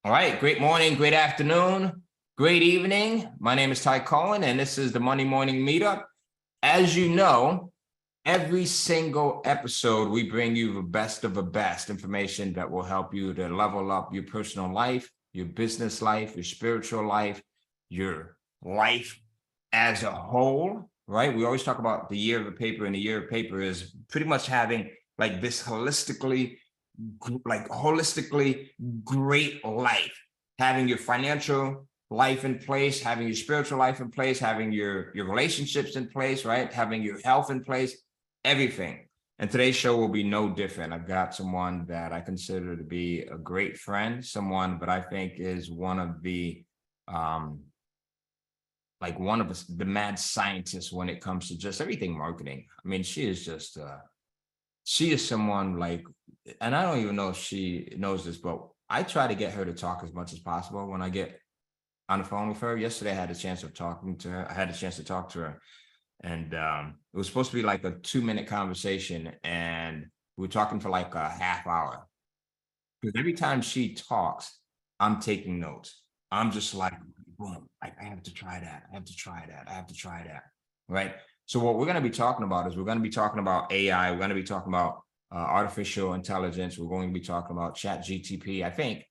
All right, great morning, great afternoon, great evening. My name is Ty Cohen, and this is the Monday Morning Meetup. As you know, every single episode, we bring you the best of the best information that will help you to level up your personal life, your business life, your spiritual life, your life as a whole, right? We always talk about the year of the paper, and the year of paper is pretty much having like this holistically great life, having your financial life in place, having your spiritual life in place, having your relationships in place, right? Having your health in place, everything. And today's show will be no different. I've got someone that I consider to be a great friend, someone that I think is one of the the mad scientists when it comes to just everything marketing. I mean, she is someone like, and I don't even know if she knows this, but I try to get her to talk as much as possible when I get on the phone with her. Yesterday, I had a chance of talking to her. I had a chance to talk to her, and it was supposed to be like a 2-minute conversation, and we were talking for like a half hour. Because every time she talks, I'm taking notes. I'm just like, boom, I have to try that. I have to try that. I have to try that. Right. So what we're going to be talking about is we're going to be talking about AI. We're going to be talking about artificial intelligence. We're going to be talking about ChatGPT, I think.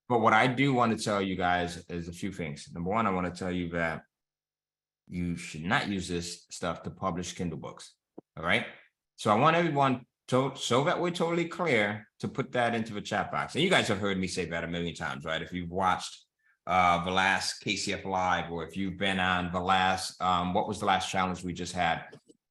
But what I do want to tell you guys is a few things. Number one, I want to tell you that you should not use this stuff to publish Kindle books. All right. So I want everyone to, so that we're totally clear, to put that into the chat box. And you guys have heard me say that a million times, right? If you've watched the last KCF Live, or if you've been on the last, what was the last challenge we just had?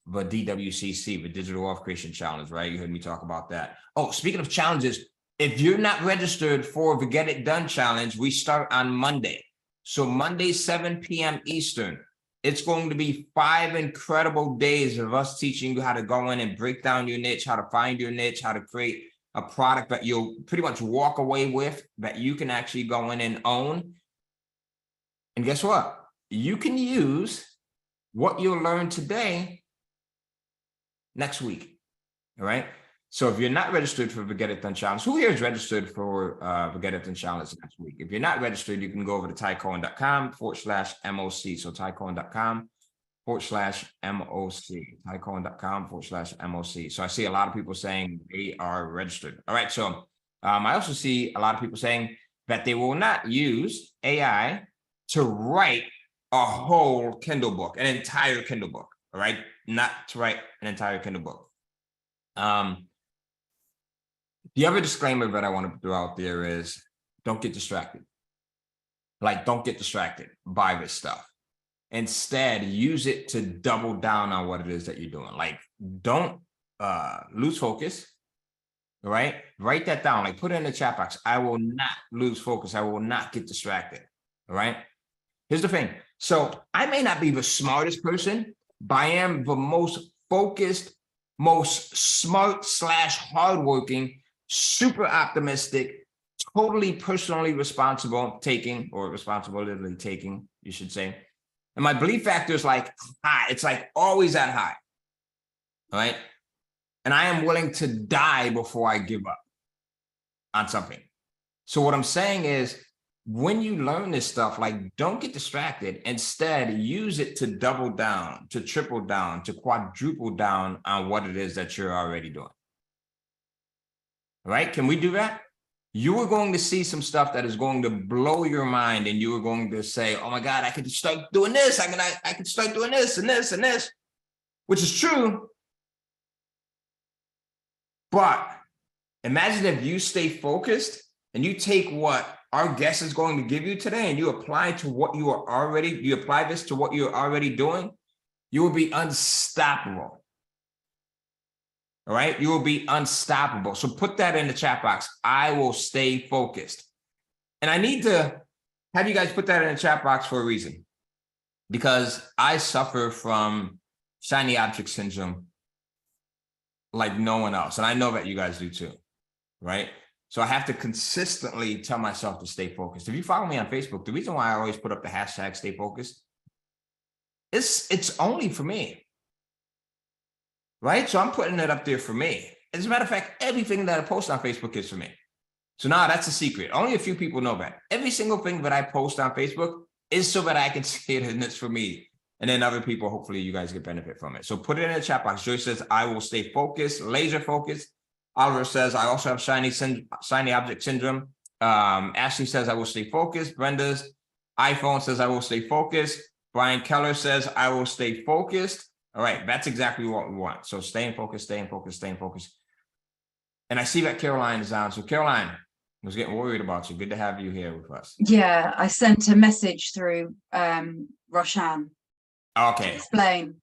The DWCC, the Digital Wealth Creation Challenge, right? You heard me talk about that. Oh, speaking of challenges, if you're not registered for the Get It Done Challenge, we start on Monday. So Monday, 7 p.m. Eastern. It's going to be 5 incredible days of us teaching you how to go in and break down your niche, how to find your niche, how to create a product that you'll pretty much walk away with, that you can actually go in and own. And guess what? You can use what you'll learn today next week. All right. So if you're not registered for the Get It Done Challenge, who here is registered for the Get It Done Challenge next week? If you're not registered, you can go over to tycohen.com/MOC. So tycohen.com/MOC. tycohen.com/MOC. So I see a lot of people saying they are registered. All right. So I also see a lot of people saying that they will not use AI to write a whole Kindle book, an entire Kindle book. All right. Not to write an entire Kindle book. The other disclaimer that I want to throw out there is don't get distracted. Like, don't get distracted by this stuff. Instead, use it to double down on what it is that you're doing. Like, don't lose focus. All right. Write that down. Like, put it in the chat box. I will not lose focus. I will not get distracted. All right. Here's the thing. So I may not be the smartest person, but I am the most focused, most smart / hardworking, super optimistic, totally personally responsibility taking, you should say. And my belief factor is like high. It's like always at high. All right. And I am willing to die before I give up on something. So what I'm saying is, when you learn this stuff, like, don't get distracted. Instead, use it to double down, to triple down, to quadruple down on what it is that you're already doing. All right? Can we do that? You are going to see some stuff that is going to blow your mind, and you are going to say, oh my God, I could start doing this. I could start doing this and this and this, which is true. But imagine if you stay focused and you take what our guest is going to give you today and you apply this to what you're already doing, you will be unstoppable. All right. You will be unstoppable. So put that in the chat box. I will stay focused. And I need to have you guys put that in the chat box for a reason, because I suffer from shiny object syndrome like no one else. And I know that you guys do too. Right. So I have to consistently tell myself to stay focused. If you follow me on Facebook, the reason why I always put up the hashtag stay focused, it's only for me. Right? So I'm putting it up there for me. As a matter of fact, everything that I post on Facebook is for me. So now that's a secret. Only a few people know that. Every single thing that I post on Facebook is so that I can see it and it's for me. And then other people, hopefully you guys get benefit from it. So put it in the chat box. Joyce says, I will stay focused, laser focused. Oliver says, I also have shiny object syndrome. Ashley says, I will stay focused. Brenda's iPhone says, I will stay focused. Brian Keller says, I will stay focused. All right, that's exactly what we want. So staying focused, staying focused, staying focused. And I see that Caroline is on. So Caroline, I was getting worried about you. Good to have you here with us. Yeah, I sent a message through Roshan. Okay. To explain.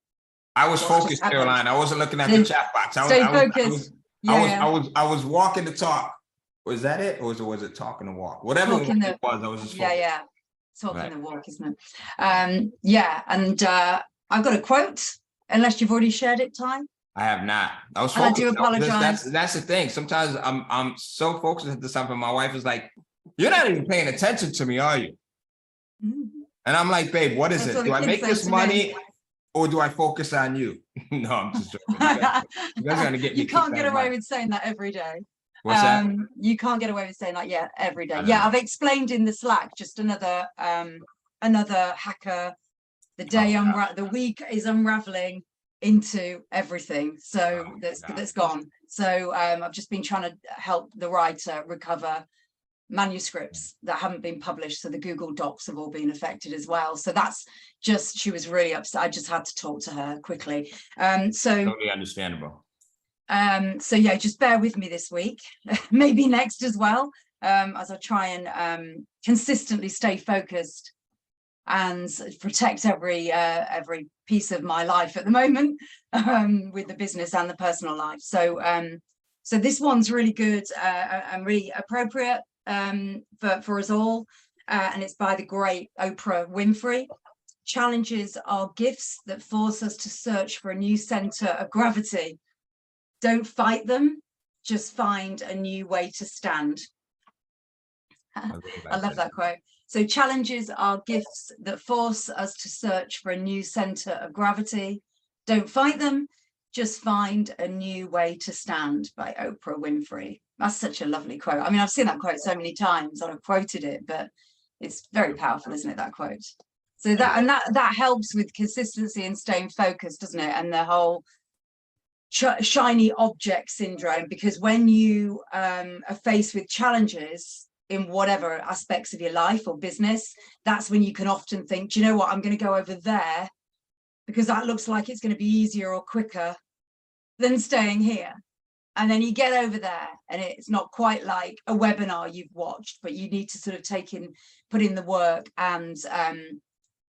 I was focused, Caroline. I wasn't looking at the chat box. Stay focused. I was walking the talk. Was that it? Or was it talking the walk? Whatever it was, I was just focused. Yeah. Talking the walk, isn't it? Yeah, and I've got a quote, unless you've already shared it, Ty. I have not. I was focused. I do apologize. That's the thing. Sometimes I'm so focused at something. My wife is like, "You're not even paying attention to me, are you?" Mm-hmm. And I'm like, "Babe, what is it? Do I make this money, or do I focus on you?" No, I'm just joking. You guys are gonna get me. You can't get away with saying that every day. What's that? You can't get away with saying that every day. Yeah, I've explained in the Slack, just another hacker. The day the week is unraveling into everything, so that's gone. So I've just been trying to help the writer recover manuscripts that haven't been published, so the Google Docs have all been affected as well. So that's just, she was really upset. I just had to talk to her quickly. So totally understandable. So yeah, just bear with me this week, maybe next as well, as I try and consistently stay focused and protect every piece of my life at the moment, with the business and the personal life. So so this one's really good and really appropriate for us all, and it's by the great Oprah Winfrey. Challenges are gifts that force us to search for a new center of gravity. Don't fight them, just find a new way to stand. I love that quote. So challenges are gifts that force us to search for a new center of gravity. Don't fight them, just find a new way to stand, by Oprah Winfrey. That's such a lovely quote. I mean, I've seen that quote so many times and I've quoted it, but it's very powerful, isn't it, that quote? So that helps with consistency and staying focused, doesn't it? And the whole shiny object syndrome, because when you are faced with challenges in whatever aspects of your life or business, that's when you can often think, do you know what, I'm going to go over there because that looks like it's going to be easier or quicker than staying here. And then you get over there and it's not quite like a webinar you've watched, but you need to sort of put in the work. And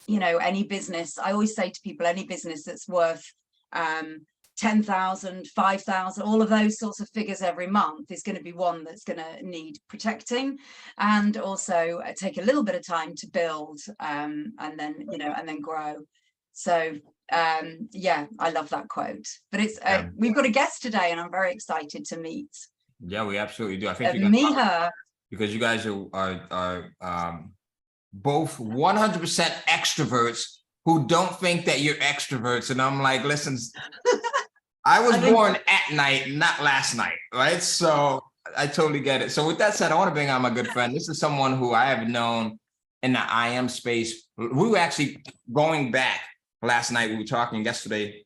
you know, any business, I always say to people, any business that's worth 10,000, 5,000, all of those sorts of figures every month is going to be one that's going to need protecting, and also take a little bit of time to build, and then, you know, and then grow. So yeah, I love that quote. But it's we've got a guest today and I'm very excited to meet. Yeah, we absolutely do. I think meet her, because you guys are both 100% extroverts who don't think that you're extroverts. And I'm like, listen, I was born at night, not last night, right? So I totally get it. So with that said, I want to bring on my good friend. This is someone who I have known in the I am space. We were actually going back last night. We were talking yesterday,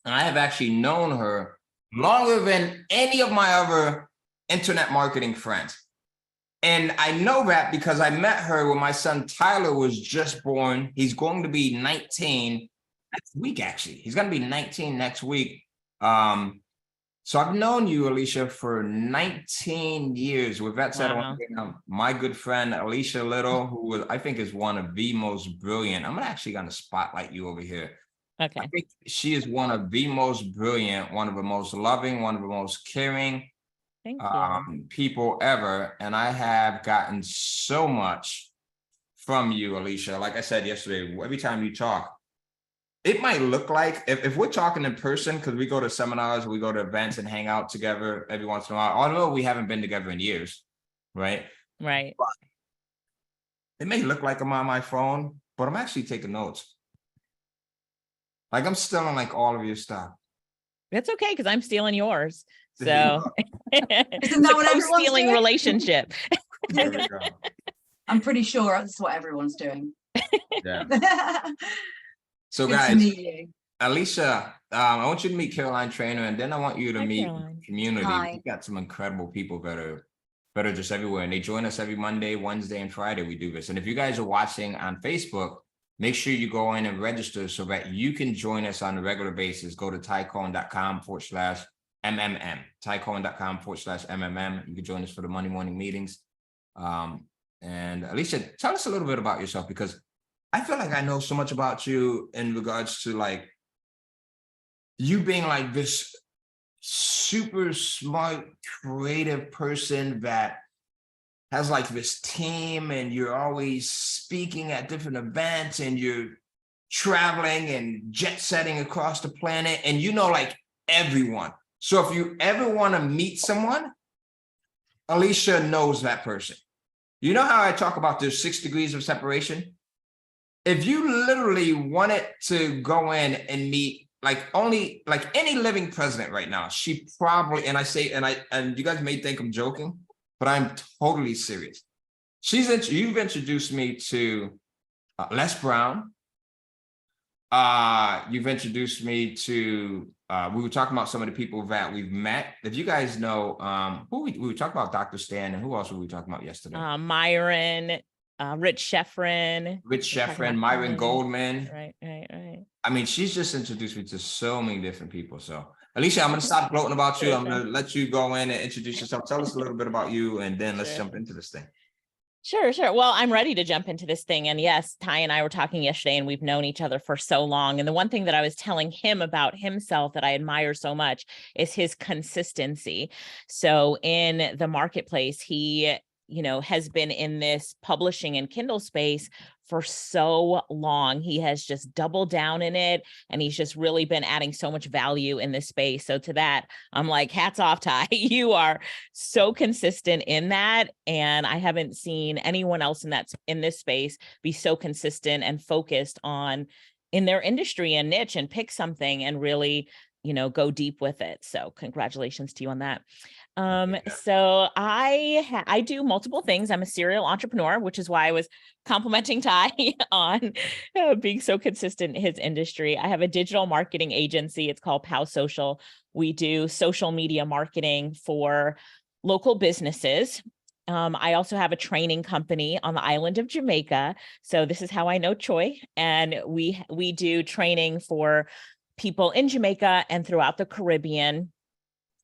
and I have actually known her longer than any of my other internet marketing friends. And I know that because I met her when my son Tyler was just born. He's going to be 19 next week, actually. He's going to be 19 next week. So I've known you, Alicia, for 19 years. With that said, I want to bring on my good friend, Alicia Little, who I think is one of the most brilliant. I'm actually going to spotlight you over here. Okay. I think she is one of the most brilliant, one of the most loving, one of the most caring people ever. And I have gotten so much from you, Alicia. Like I said yesterday, every time you talk, it might look like, if we're talking in person, because we go to seminars, we go to events and hang out together every once in a while, although we haven't been together in years, right? Right. But it may look like I'm on my phone, but I'm actually taking notes. Like I'm still on like all of your stuff. That's okay, because I'm stealing yours. There you So go. it's Isn't that a what everyone's co-stealing doing? relationship. There you go. I'm pretty sure that's what everyone's doing. Yeah. Good So to guys, meet you. Alicia, I want you to meet Caroline Trainer, and then I want you to Hi, meet Caroline. community. Hi. We've got some incredible people that are just everywhere, and they join us every Monday, Wednesday, and Friday. We do this. And if you guys are watching on Facebook, make sure you go in and register so that you can join us on a regular basis. Go to tycohen.com/MMM, tycohen.com/MMM. You can join us for the Monday morning meetings. And Alicia, tell us a little bit about yourself, because I feel like I know so much about you in regards to like you being like this super smart, creative person that has like this team, and you're always speaking at different events, and you're traveling and jet setting across the planet, and you know like everyone. So if you ever want to meet someone, Alicia knows that person. You know how I talk about there's 6 degrees of separation? If you literally wanted to go in and meet like only like any living president right now, she probably, and you guys may think I'm joking, but I'm totally serious. You've introduced me to Les Brown. You've introduced me to, we were talking about some of the people that we've met. If you guys know, we were talking about Dr. Stan, and who else were we talking about yesterday? Myron, Rich Sheffrin. Myron Goldman. Right. I mean, she's just introduced me to so many different people. So Alicia, I'm going to stop gloating about you. I'm going to let you go in and introduce yourself. Tell us a little bit about you, and then let's jump into this thing. Sure. Well, I'm ready to jump into this thing. And yes, Ty and I were talking yesterday, and we've known each other for so long. And the one thing that I was telling him about himself that I admire so much is his consistency. So in the marketplace, he, has been in this publishing and Kindle space for so long. He has just doubled down in it, and he's just really been adding so much value in this space. So to that, I'm like, hats off, Ty. You are so consistent in that. And I haven't seen anyone else in this space be so consistent and focused on in their industry and niche, and pick something and really, go deep with it. So congratulations to you on that. So I do multiple things. I'm a serial entrepreneur, which is why I was complimenting Ty on being so consistent in his industry. I have a digital marketing agency. It's called Pow Social. We do social media marketing for local businesses. I also have a training company on the island of Jamaica. So this is how I know Choi. And we do training for people in Jamaica and throughout the Caribbean.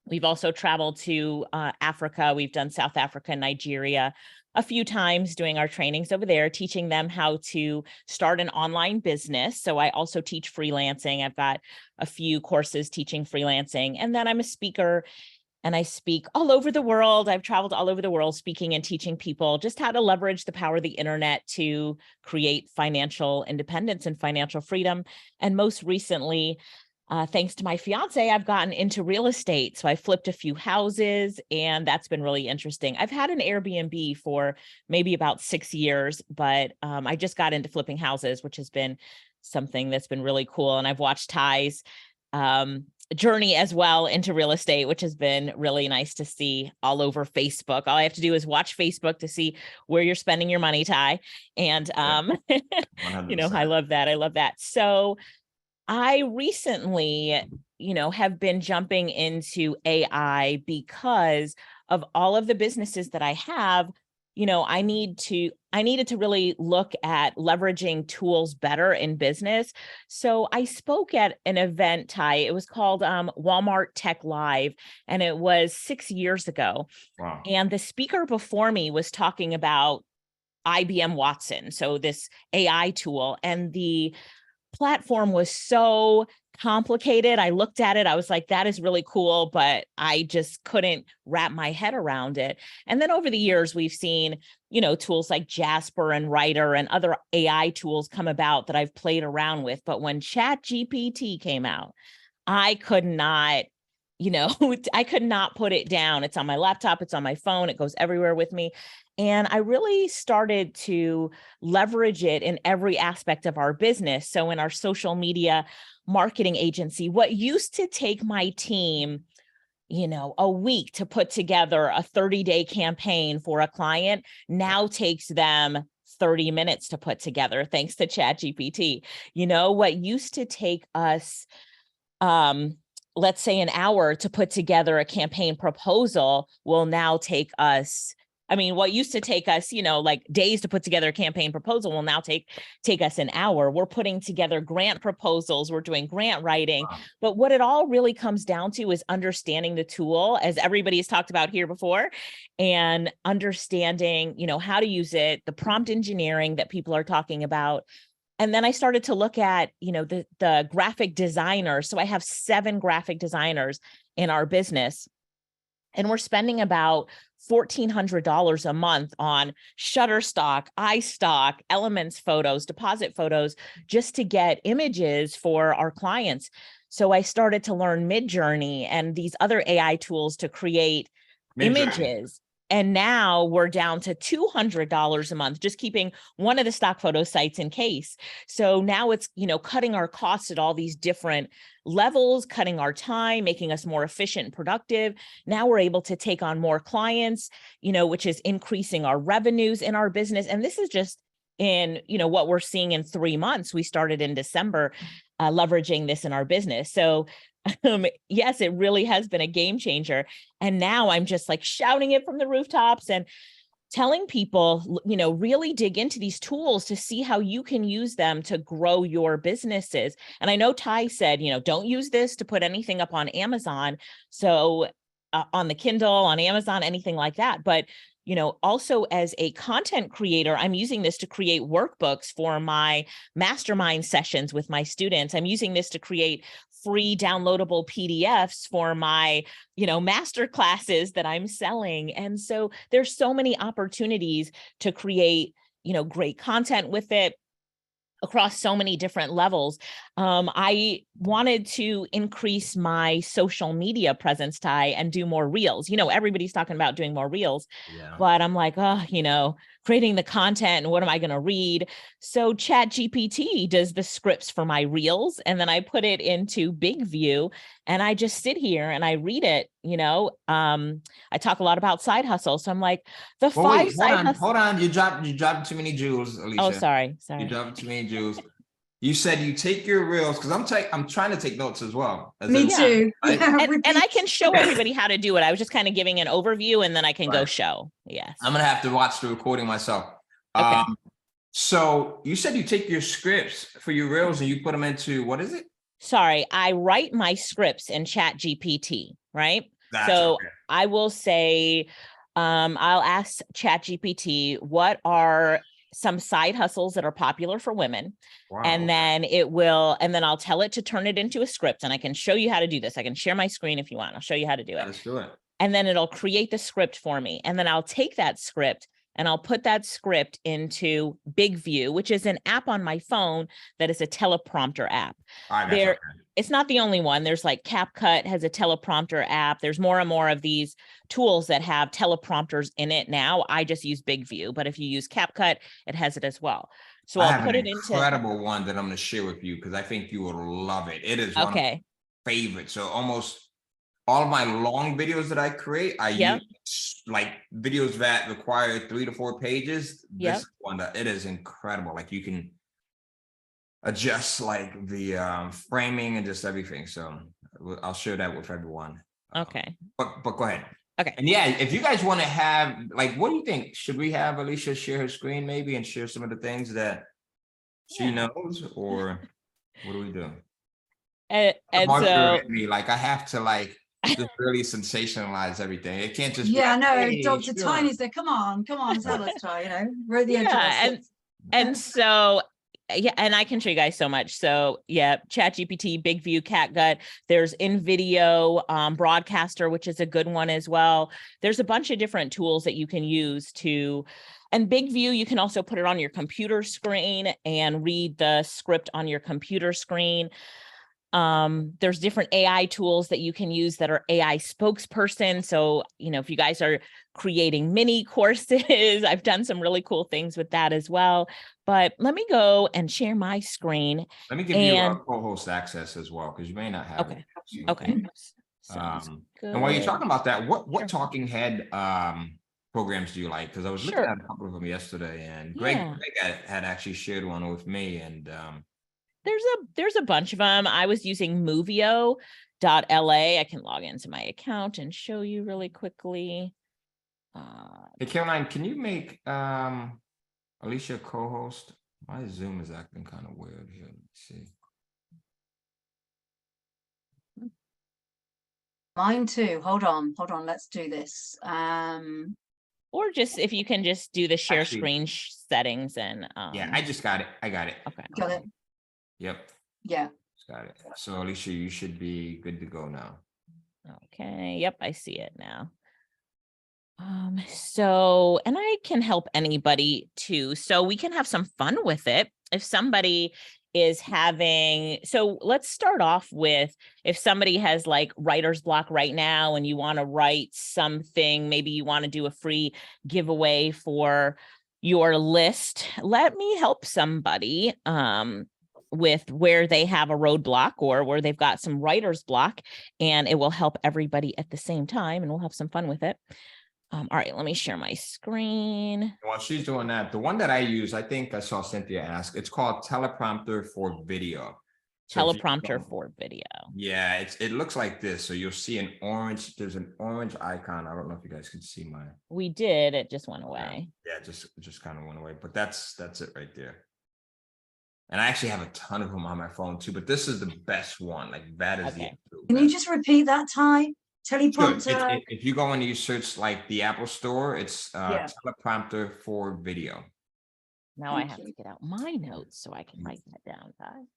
We've also traveled to Africa. We've done South Africa, Nigeria a few times, doing our trainings over there, teaching them how to start an online business. So I also teach freelancing. I've got a few courses teaching freelancing. And then I'm a speaker, and I speak all over the world. I've traveled all over the world speaking and teaching people just how to leverage the power of the internet to create financial independence and financial freedom. And most recently, thanks to my fiance, I've gotten into real estate. So I flipped a few houses, and that's been really interesting. I've had an Airbnb for maybe about 6 years, but I just got into flipping houses, which has been something that's been really cool. And I've watched Ty's journey as well into real estate, which has been really nice to see all over Facebook. All I have to do is watch Facebook to see where you're spending your money, Ty. And, I love that. So I recently, have been jumping into AI because of all of the businesses that I have. I needed to really look at leveraging tools better in business. So I spoke at an event, Ty. It was called Walmart Tech Live, and it was 6 years ago. Wow. And the speaker before me was talking about IBM Watson, so this AI tool, and the platform was so complicated. I looked at it, I was like, that is really cool, but I just couldn't wrap my head around it. And then over the years, we've seen, tools like Jasper and Writer and other AI tools come about that I've played around with. But when ChatGPT came out, I could not put it down. It's on my laptop, it's on my phone, it goes everywhere with me. And I really started to leverage it in every aspect of our business. So in our social media marketing agency, what used to take my team a week to put together a 30-day campaign for a client now takes them 30 minutes to put together, thanks to ChatGPT. What used to take us, let's say, an hour to put together a campaign proposal will now take us, what used to take us, like days to put together a campaign proposal will now take us an hour. We're putting together grant proposals. We're doing grant writing. Wow. But what it all really comes down to is understanding the tool, as everybody has talked about here before, and understanding, how to use it, the prompt engineering that people are talking about. And then I started to look at, the graphic designers. So I have 7 graphic designers in our business, and we're spending about $1,400 a month on Shutterstock, iStock, Elements photos, deposit photos, just to get images for our clients. So I started to learn Midjourney and these other AI tools to create images. And now we're down to $200 a month, just keeping one of the stock photo sites in case. So now it's, cutting our costs at all these different levels, cutting our time, making us more efficient and productive. Now we're able to take on more clients, which is increasing our revenues in our business. And this is just in, what we're seeing in 3 months. We started in December, leveraging this in our business. So yes, it really has been a game changer. And now I'm just like shouting it from the rooftops and telling people, really dig into these tools to see how you can use them to grow your businesses. And I know Ty said, don't use this to put anything up on Amazon. So on the Kindle, on Amazon, anything like that. But also as a content creator, I'm using this to create workbooks for my mastermind sessions with my students. I'm using this to create free downloadable PDFs for my, master classes that I'm selling. And so there's so many opportunities to create, great content with it across so many different levels. I wanted to increase my social media presence, Ty, and do more reels. Everybody's talking about doing more reels, but I'm like, creating the content and what am I going to read? So ChatGPT does the scripts for my reels, and then I put it into Big View, and I just sit here and I read it. I talk a lot about side hustle, so I'm like, hold on. You dropped too many jewels, Alicia. Oh, sorry. You dropped too many jewels. You said you take your reels, because I'm trying to take notes as well. Me too. And I can show everybody how to do it. I was just kind of giving an overview, and then I can go show. Yes. I'm gonna have to watch the recording myself. Okay. So you said you take your scripts for your reels and you put them into, what is it? Sorry, I write my scripts in ChatGPT, right? Okay. I will say, I'll ask ChatGPT, what are some side hustles that are popular for women? Wow. And then I'll tell it to turn it into a script, and I can show you how to do this. I can share my screen if you want. I'll show you how to do it. Let's do it. And then it'll create the script for me. And then I'll take that script and I'll put that script into Big View, which is an app on my phone that is a teleprompter app. It's not the only one. There's like CapCut has a teleprompter app. There's more and more of these tools that have teleprompters in it now. I just use Big View, but if you use CapCut, it has it as well. So I'll put it into incredible one that I'm going to share with you, because I think you will love it. It is one of my favorites. So almost all of my long videos that I create, I use like videos that require 3 to 4 pages. This is one that it is incredible. Like you can adjust like the framing and just everything. So I'll share that with everyone. Okay. But go ahead. Okay. And yeah, if you guys want to have, like, what do you think? Should we have Alicia share her screen maybe and share some of the things that she knows, or what do we do? And so like I have to like just really sensationalize everything. It can't just hey, Dr. Tiny said, come on, tell us, Ty, we're at the edge of our and so and I can show you guys so much. So ChatGPT, Big View, CatGut. There's InVideo, Broadcaster, which is a good one as well. There's a bunch of different tools that you can use to, and Big View, you can also put it on your computer screen and read the script on your computer screen. There's different AI tools that you can use that are AI spokesperson. So, if you guys are creating mini courses, I've done some really cool things with that as well. But let me go and share my screen. Let me give you a co-host access as well, because you may not have it. Okay. Sounds And while you're good. talking about that, what Sure. talking head programs do you like? Because I was looking Sure. at a couple of them yesterday, and Yeah. Greg had actually shared one with me, and There's a bunch of them. I was using Movio.la. I can log into my account and show you really quickly. hey Caroline, can you make Alicia co-host? My Zoom is acting kind of weird here. Let me see. Mine too. Hold on. Let's do this. Or just if you can just do the share Actually, screen settings and yeah, I just got it. I got it. okay. Got it. Yep, Yeah. got it. So Alicia, you should be good to go now. Okay. Yep, I see it now. So, and I can help anybody too. So we can have some fun with it. If somebody is having, so let's start off with if somebody has like writer's block right now and you want to write something, maybe you want to do a free giveaway for your list. Let me help somebody with where they have a roadblock or where they've got some writer's block, and it will help everybody at the same time, and we'll have some fun with it. All right, let me share my screen. While she's doing that, the one that I use, I think I saw Cynthia ask, it's called teleprompter for video. So if you Teleprompter go- for video. Yeah, it looks like this. So you'll see an orange, there's an orange icon. I don't know if you guys can see mine. We did, it just went away. Yeah, just kind of went away, but that's it right there. And I actually have a ton of them on my phone too, but this is the best one. Like that is Okay. the absolute Can you best. just repeat that, Ty? Sure. Teleprompter. If you go and you search like the Apple Store, it's Yeah. teleprompter for video. Now I Thank have you. to get out my notes so I can write that down, Ty.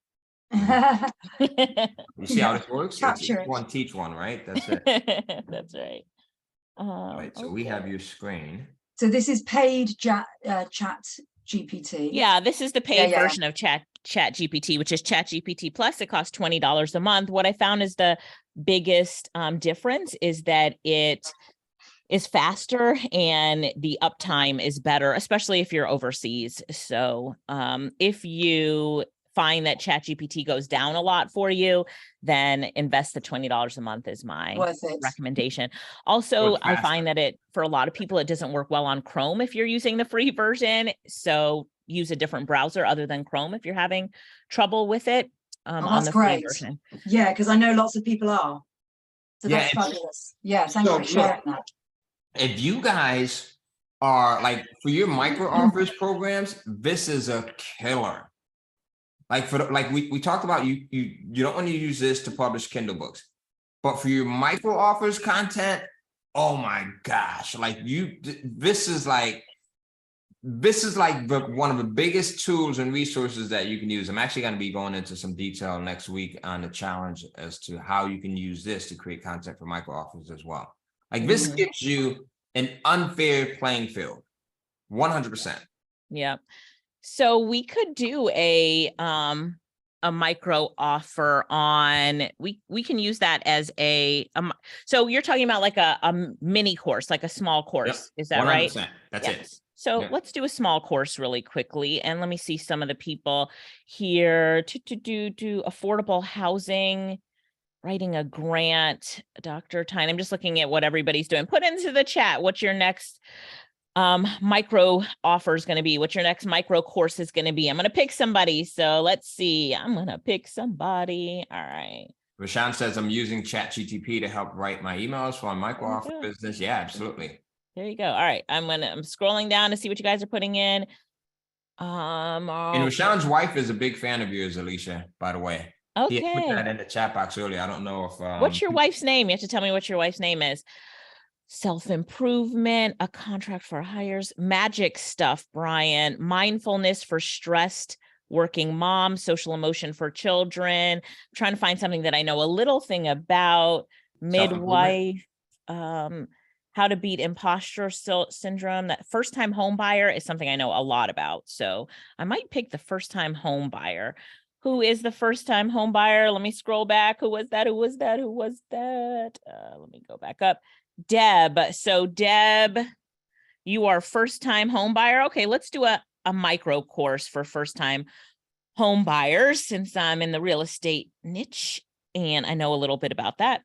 You see how this works? It's Capture it. one teach one, right? That's it. That's right. Right. So we have Okay. your screen. So this is paid chat GPT. Yeah, this is the paid yeah. version of ChatGPT, which is ChatGPT Plus. It costs $20 a month. What I found is the biggest difference is that it is faster and the uptime is better, especially if you're overseas. So if you find that ChatGPT goes down a lot for you, then invest the $20 a month is my Worth it. recommendation. Also, it's I faster. find that for a lot of people, it doesn't work well on Chrome if you're using the free version. So use a different browser other than Chrome if you're having trouble with it on that's the free great. version. Yeah, because I know lots of people are. So Yeah, that's fabulous. Yeah, thanks So, for sharing that. If you guys are like for your micro offers programs, this is a killer. Like for like we talked about, you don't want to use this to publish Kindle books, but for your micro offers content, oh my gosh, like this is like one of the biggest tools and resources that you can use. I'm actually going to be going into some detail next week on the challenge as to how you can use this to create content for micro offers as well. Like this gives you an unfair playing field, 100%. Yeah. So we could do a micro offer on, we can use that as so you're talking about like a mini course, like a small course. Is that 100%, right? That's it. So let's do a small course really quickly. And let me see some of the people here to do affordable housing, writing a grant, Dr. Tyne. I'm just looking at what everybody's doing. Put into the chat what's your next micro offer is going to be, what your next micro course is going to be. I'm going to pick somebody. So let's see. I'm going to pick somebody. All right. Rashawn says I'm using ChatGPT to help write my emails for my micro offer business. Yeah, absolutely. There you go. All right. I'm scrolling down to see what you guys are putting in. And Rashawn's wife is a big fan of yours, Alicia, by the way. Okay. He put that in the chat box earlier. I don't know if what's your wife's name? You have to tell me what your wife's name is. Self-improvement, a contract for hires, magic stuff, Brian, mindfulness for stressed working moms, social emotion for children. I'm trying to find something that I know a little thing about. Midwife, how to beat imposter syndrome. That first-time home buyer is something I know a lot about. So I might pick the first-time home buyer. Who is the first-time home buyer? Let me scroll back. Who was that? Let me go back up. Deb. So Deb, you are first-time home buyer. Okay, let's do a micro course for first-time home buyers since I'm in the real estate niche and I know a little bit about that.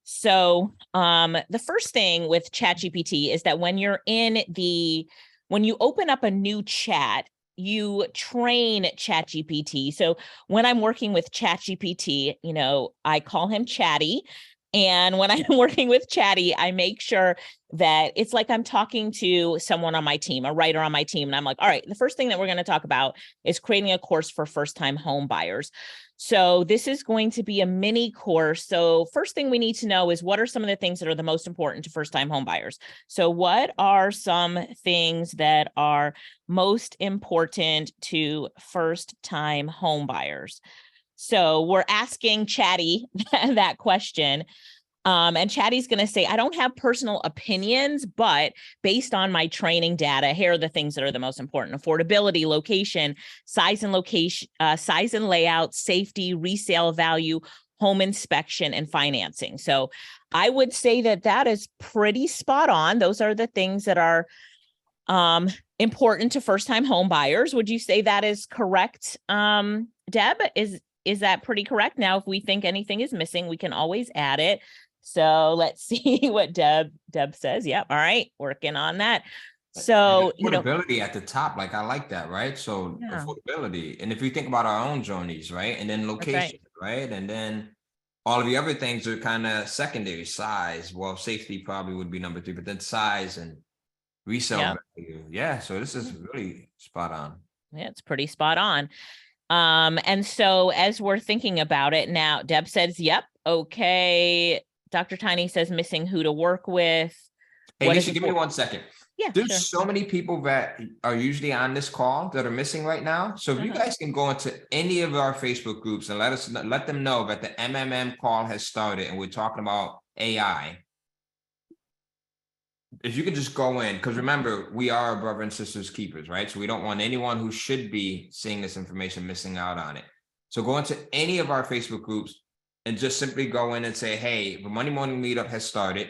So the first thing with ChatGPT is that when you open up a new chat, you train ChatGPT. So when I'm working with ChatGPT, I call him Chatty. And when I'm working with Chatty, I make sure that it's like I'm talking to someone on my team, a writer on my team. And I'm like, all right, the first thing that we're going to talk about is creating a course for first-time home buyers. So this is going to be a mini course. So first thing we need to know is what are some of the things that are the most important to first-time home buyers? So what are some things that are most important to first-time home buyers? So we're asking Chatty that question. And Chatty's going to say, I don't have personal opinions, but based on my training data, here are the things that are the most important: affordability, location, size and layout, safety, resale value, home inspection, and financing. So I would say that is pretty spot on. Those are the things that are important to first-time home buyers. Would you say that is correct, Deb? Is that pretty correct? Now, if we think anything is missing, we can always add it. So let's see what Deb says. Yep. All right. Working on that. So, affordability at the top, like I like that, right? So affordability. And if we think about our own journeys, right? And then location, right? And then all of the other things are kind of secondary. Size. Well, safety probably would be number 3, but then size and resale value. Yeah. So this is really spot on. Yeah, it's pretty spot on. And so as we're thinking about it now, Deb says, yep. Okay. Dr. Tiny says missing who to work with. Hey, Lisa, give me 1 second. Yeah, there's so many people that are usually on this call that are missing right now. So if you guys can go into any of our Facebook groups and let them know that the MMM call has started and we're talking about AI. If you could just go in, because remember, we are our brother and sisters keepers, right? So we don't want anyone who should be seeing this information missing out on it. So go into any of our Facebook groups and just simply go in and say, hey, the Monday morning meetup has started,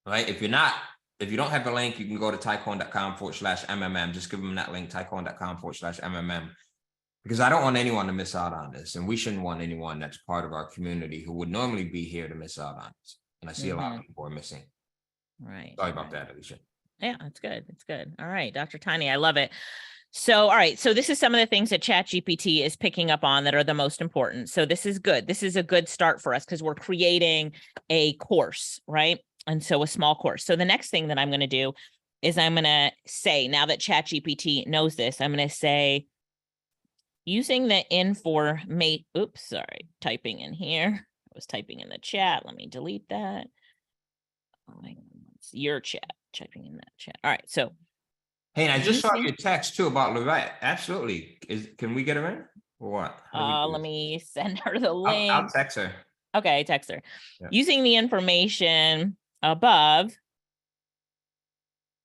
right? If you don't have the link, you can go to tycoon.com/MMM. Just give them that link, tycoon.com/MMM, because I don't want anyone to miss out on this. And we shouldn't want anyone that's part of our community who would normally be here to miss out on this. And I see a lot of people are missing. Right. Sorry about that, Alicia. Yeah, it's good. It's good. All right, Dr. Tiny, I love it. So, all right. So this is some of the things that ChatGPT is picking up on that are the most important. So this is good. This is a good start for us because we're creating a course, right? And so a small course. So the next thing that I'm going to do is I'm going to say, now that ChatGPT knows this, I'm going to say, using the typing in here. I was typing in the chat. Let me delete that. Oh, it's your chat, typing in that chat. All right. So, hey, and I just saw your text too about Lorette. Absolutely. Can we get her in or what? Let me send her the link. I'll text her. Okay, text her. Yeah. Using the information above,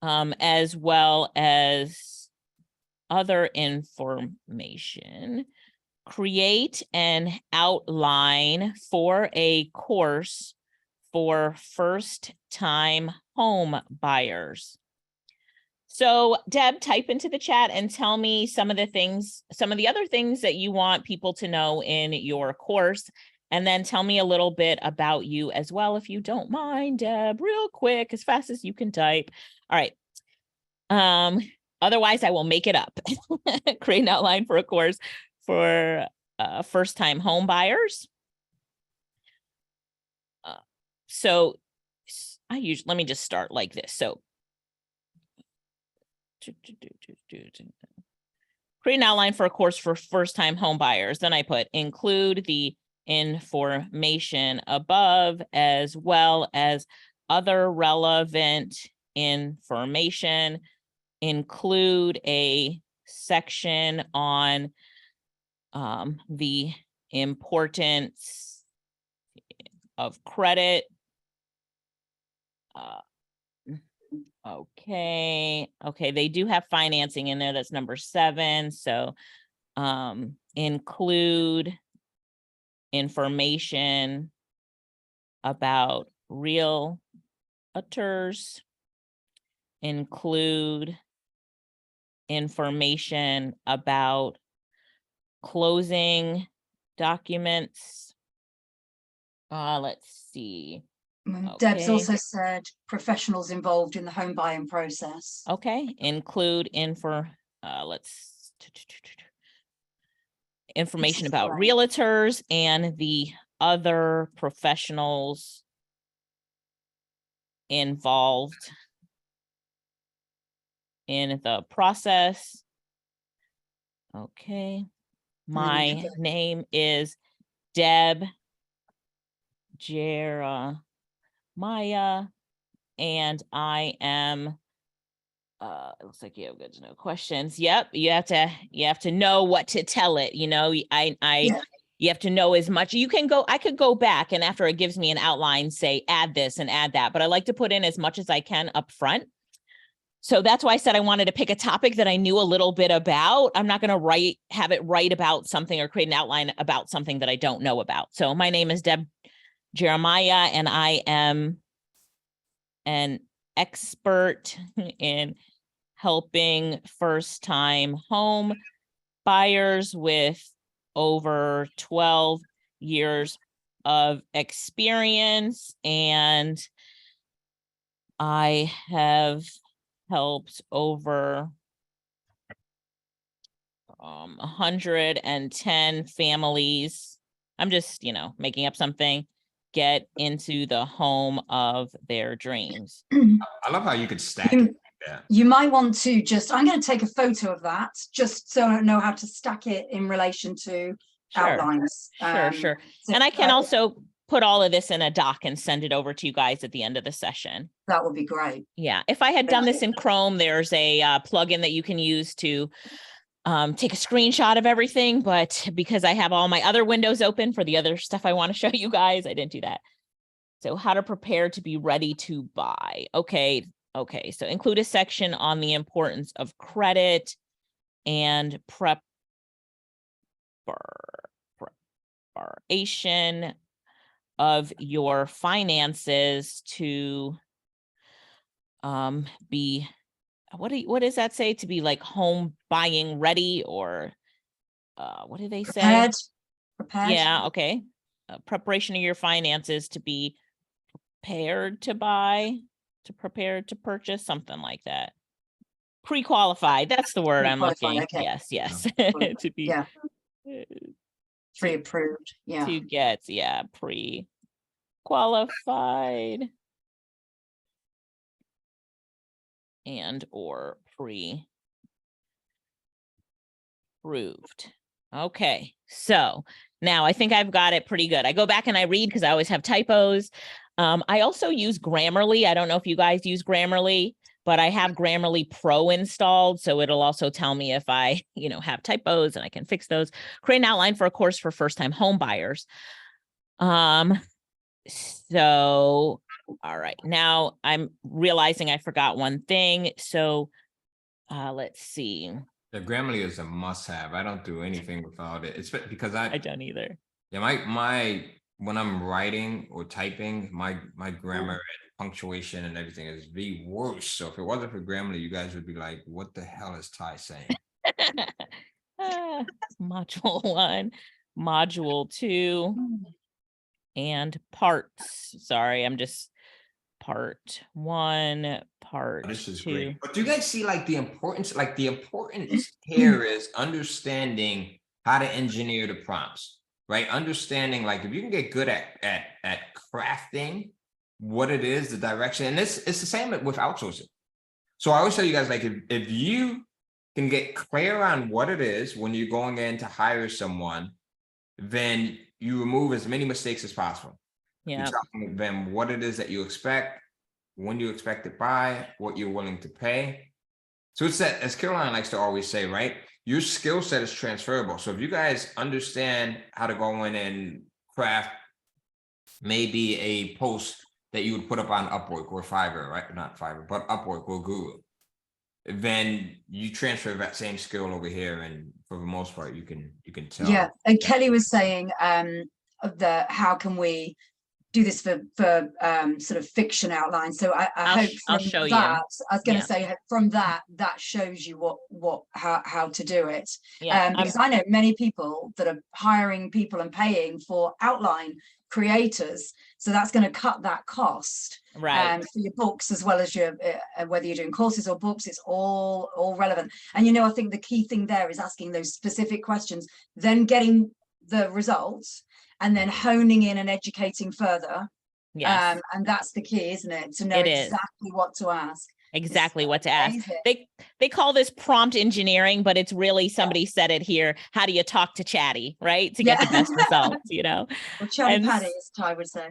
as well as other information, create an outline for a course for first-time home buyers. So Deb, type into the chat and tell me some of the other things that you want people to know in your course. And then tell me a little bit about you as well, if you don't mind, Deb, real quick, as fast as you can type. All right. Otherwise, I will make it up. Create an outline for a course for first-time home buyers. So let me just start like this. So create an outline for a course for first-time home buyers. Then I put include the information above as well as other relevant information. Include a section on the importance of credit. Okay, they do have financing in there. That's number 7. So include information about realtors. Include information about closing documents. Let's see. Deb's Okay. also said professionals involved in the home buying process. Okay, include let's information about Great. realtors and the other professionals involved in the process. Okay. My name is Deb Jeremiah, and I am it looks like you have good to know questions. Yep, you have to know what to tell it. You know, you have to know as much. I could go back, and after it gives me an outline, say add this and add that, but I like to put in as much as I can up front. So that's why I said I wanted to pick a topic that I knew a little bit about. I'm not going to have it write about something or create an outline about something that I don't know about. So my name is Deb Jeremiah, and I am an expert in helping first-time home buyers with over 12 years of experience, and I have helped over 110 families. I'm just, making up something, get into the home of their dreams. I love how you could stack it like that. You might want to I'm going to take a photo of that just so I know how to stack it in relation to outlines. Sure. And I can also put all of this in a doc and send it over to you guys at the end of the session. That would be great. Yeah. If I had done this in Chrome, there's a plugin that you can use to take a screenshot of everything. But because I have all my other windows open for the other stuff I want to show you guys, I didn't do that. So how to prepare to be ready to buy. Okay. So include a section on the importance of credit and preparation of your finances to be, what does that say? To be like home buying ready, or what do they say? Prepared. Yeah, okay. Preparation of your finances to be prepared to buy, to prepare to purchase, something like that. Pre-qualified, that's the word I'm looking. Okay. Yes. To be pre-approved. Yeah. To get, pre-qualified and or pre-approved. Okay, so now I think I've got it pretty good. I go back and I read because I always have typos. I also use Grammarly. I don't know if you guys use Grammarly, but I have Grammarly Pro installed. So it'll also tell me if I, have typos, and I can fix those. Create an outline for a course for first-time home buyers. So, all right, now I'm realizing I forgot one thing. So let's see. The Grammarly is a must-have. I don't do anything without it. It's because I don't either. Yeah, my when I'm writing or typing, my grammar and punctuation and everything is the worst. So if it wasn't for Grammarly, you guys would be like, "What the hell is Ty saying?" Module 1, Module 2, and parts. Sorry, I'm just part 1, part This is 2. great. But do you guys see the importance? The importance here is understanding how to engineer the prompts, right? Understanding if you can get good at crafting what it is, the direction, and it's the same with outsourcing. So I always tell you guys, if you can get clear on what it is when you're going in to hire someone, then you remove as many mistakes as possible. Yeah. You're telling them what it is that you expect, when you expect it by, what you're willing to pay. So it's that, as Caroline likes to always say, right? Your skill set is transferable. So if you guys understand how to go in and craft maybe a post that you would put up on Upwork or Fiverr, right? Not Fiverr, but Upwork or Google, then you transfer that same skill over here, and for the most part, you can tell. Yeah, and Kelly was saying how can we do this for sort of fiction outline. So I hope I'll from show that, you. I was going to say from that shows you how to do it. Yeah, because I know many people that are hiring people and paying for outline creators. So that's going to cut that cost. Right. For your books, as well as your whether you're doing courses or books, it's all relevant. And I think the key thing there is asking those specific questions, then getting the results, and then honing in and educating further. Yes. And that's the key, isn't it? To know exactly what to ask. Exactly what to ask. They call this prompt engineering, but it's really, somebody said it here, how do you talk to Chatty, right? To get the best results, Or Chatty Patty, as Ty would say.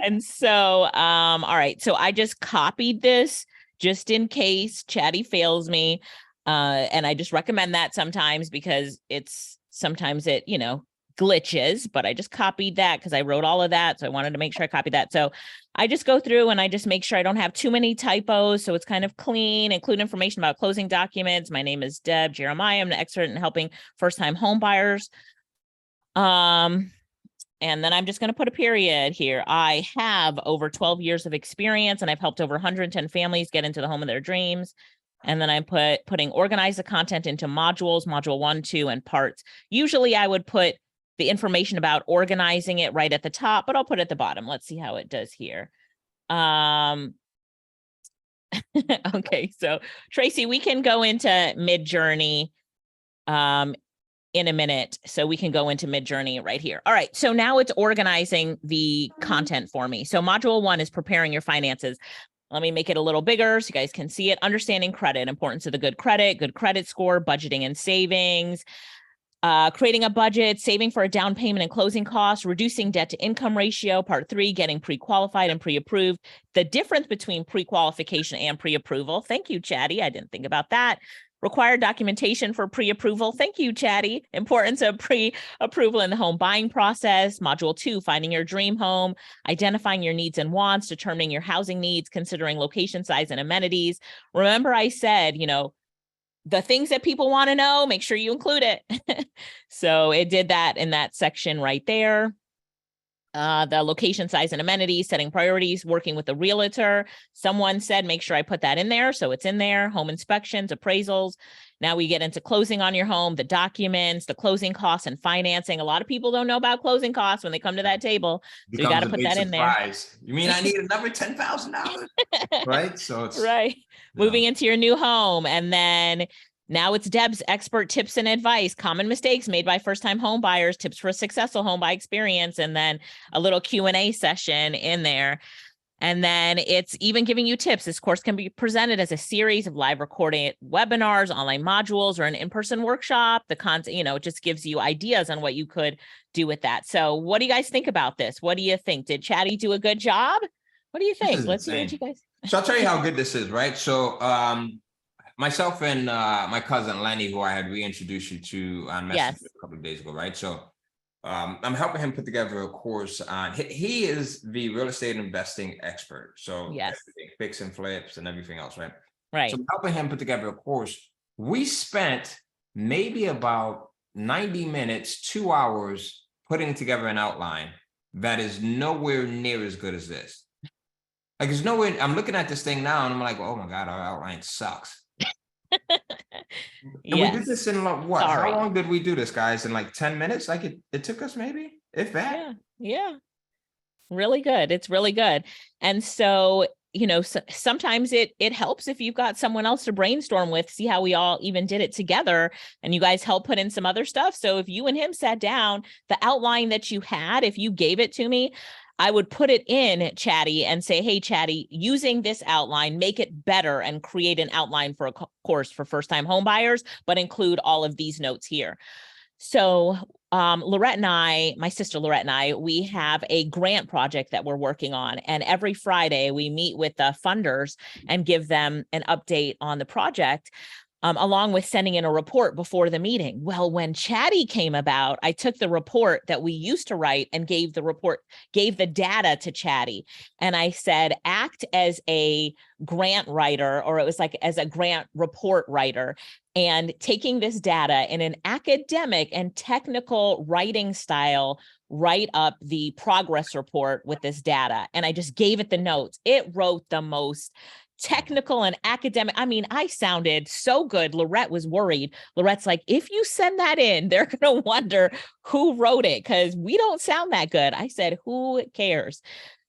And so, all right. So I just copied this just in case Chatty fails me. And I just recommend that sometimes, because sometimes it, glitches, but I just copied that because I wrote all of that. So I wanted to make sure I copied that. So I just go through and I just make sure I don't have too many typos. So it's kind of clean, include information about closing documents. My name is Deb Jeremiah. I'm an expert in helping first-time home buyers. And then I'm just going to put a period here. I have over 12 years of experience, and I've helped over 110 families get into the home of their dreams. And then I'm putting organize the content into modules, module 1, 2, and parts. Usually I would put the information about organizing it right at the top, but I'll put it at the bottom. Let's see how it does here. Okay, so Tracy, we can go into Midjourney in a minute. So we can go into Midjourney right here. All right, so now it's organizing the content for me. So module 1 is preparing your finances. Let me make it a little bigger so you guys can see it. Understanding credit, importance of the good credit score, budgeting and savings, creating a budget, saving for a down payment and closing costs, reducing debt to income ratio. Part 3, getting pre-qualified and pre-approved. The difference between pre-qualification and pre-approval. Thank you, Chatty. I didn't think about that. Required documentation for pre-approval. Thank you, Chatty. Importance of pre-approval in the home buying process. Module 2, finding your dream home, identifying your needs and wants, determining your housing needs, considering location, size, and amenities. Remember I said, the things that people want to know, make sure you include it. So it did that in that section right there. The location, size, and amenities, setting priorities, working with the realtor. Someone said, make sure I put that in there. So it's in there. Home inspections, appraisals. Now we get into closing on your home, the documents, the closing costs and financing. A lot of people don't know about closing costs when they come to that table. So you got to put that in there. You mean I need another $10,000? Right? So it's right. Moving into your new home. And then now it's Deb's expert tips and advice, common mistakes made by first-time home buyers, tips for a successful home buy experience, and then a little Q&A session in there. And then it's even giving you tips. This course can be presented as a series of live recorded webinars, online modules, or an in-person workshop. The content, it just gives you ideas on what you could do with that. So what do you guys think about this? What do you think? Did Chatty do a good job? What do you think? Let's see what you guys. So I'll tell you how good this is, right? So myself and my cousin Lenny, who I had reintroduced you to on Messenger a couple of days ago, right? So I'm helping him put together a course on. He is the real estate investing expert, so everything, fix and flips and everything else, right? Right. So I'm helping him put together a course. We spent maybe about 90 minutes, 2 hours putting together an outline that is nowhere near as good as this. Like, it's nowhere. I'm looking at this thing now and I'm like, oh my God, our outline sucks. And we did this in what? Sorry. How long did we do this, guys? In like 10 minutes? Like it took us maybe, if that. Yeah. Really good. It's really good. And so, sometimes it helps if you've got someone else to brainstorm with, see how we all even did it together and you guys help put in some other stuff. So if you and him sat down, the outline that you had, if you gave it to me, I would put it in Chatty and say, hey, Chatty, using this outline, make it better and create an outline for a course for first-time home buyers, but include all of these notes here. So Lorette and I, my sister Lorette and I, we have a grant project that we're working on. And every Friday we meet with the funders and give them an update on the project. Along with sending in a report before the meeting. Well, when Chatty came about, I took the report that we used to write and gave the data to Chatty. And I said, act as a grant writer, or it was like as a grant report writer, and taking this data in an academic and technical writing style, write up the progress report with this data. And I just gave it the notes. It wrote the most technical and academic. I mean, I sounded so good. Lorette was worried. Lorette's like, if you send that in, they're going to wonder who wrote it because we don't sound that good. I said, who cares?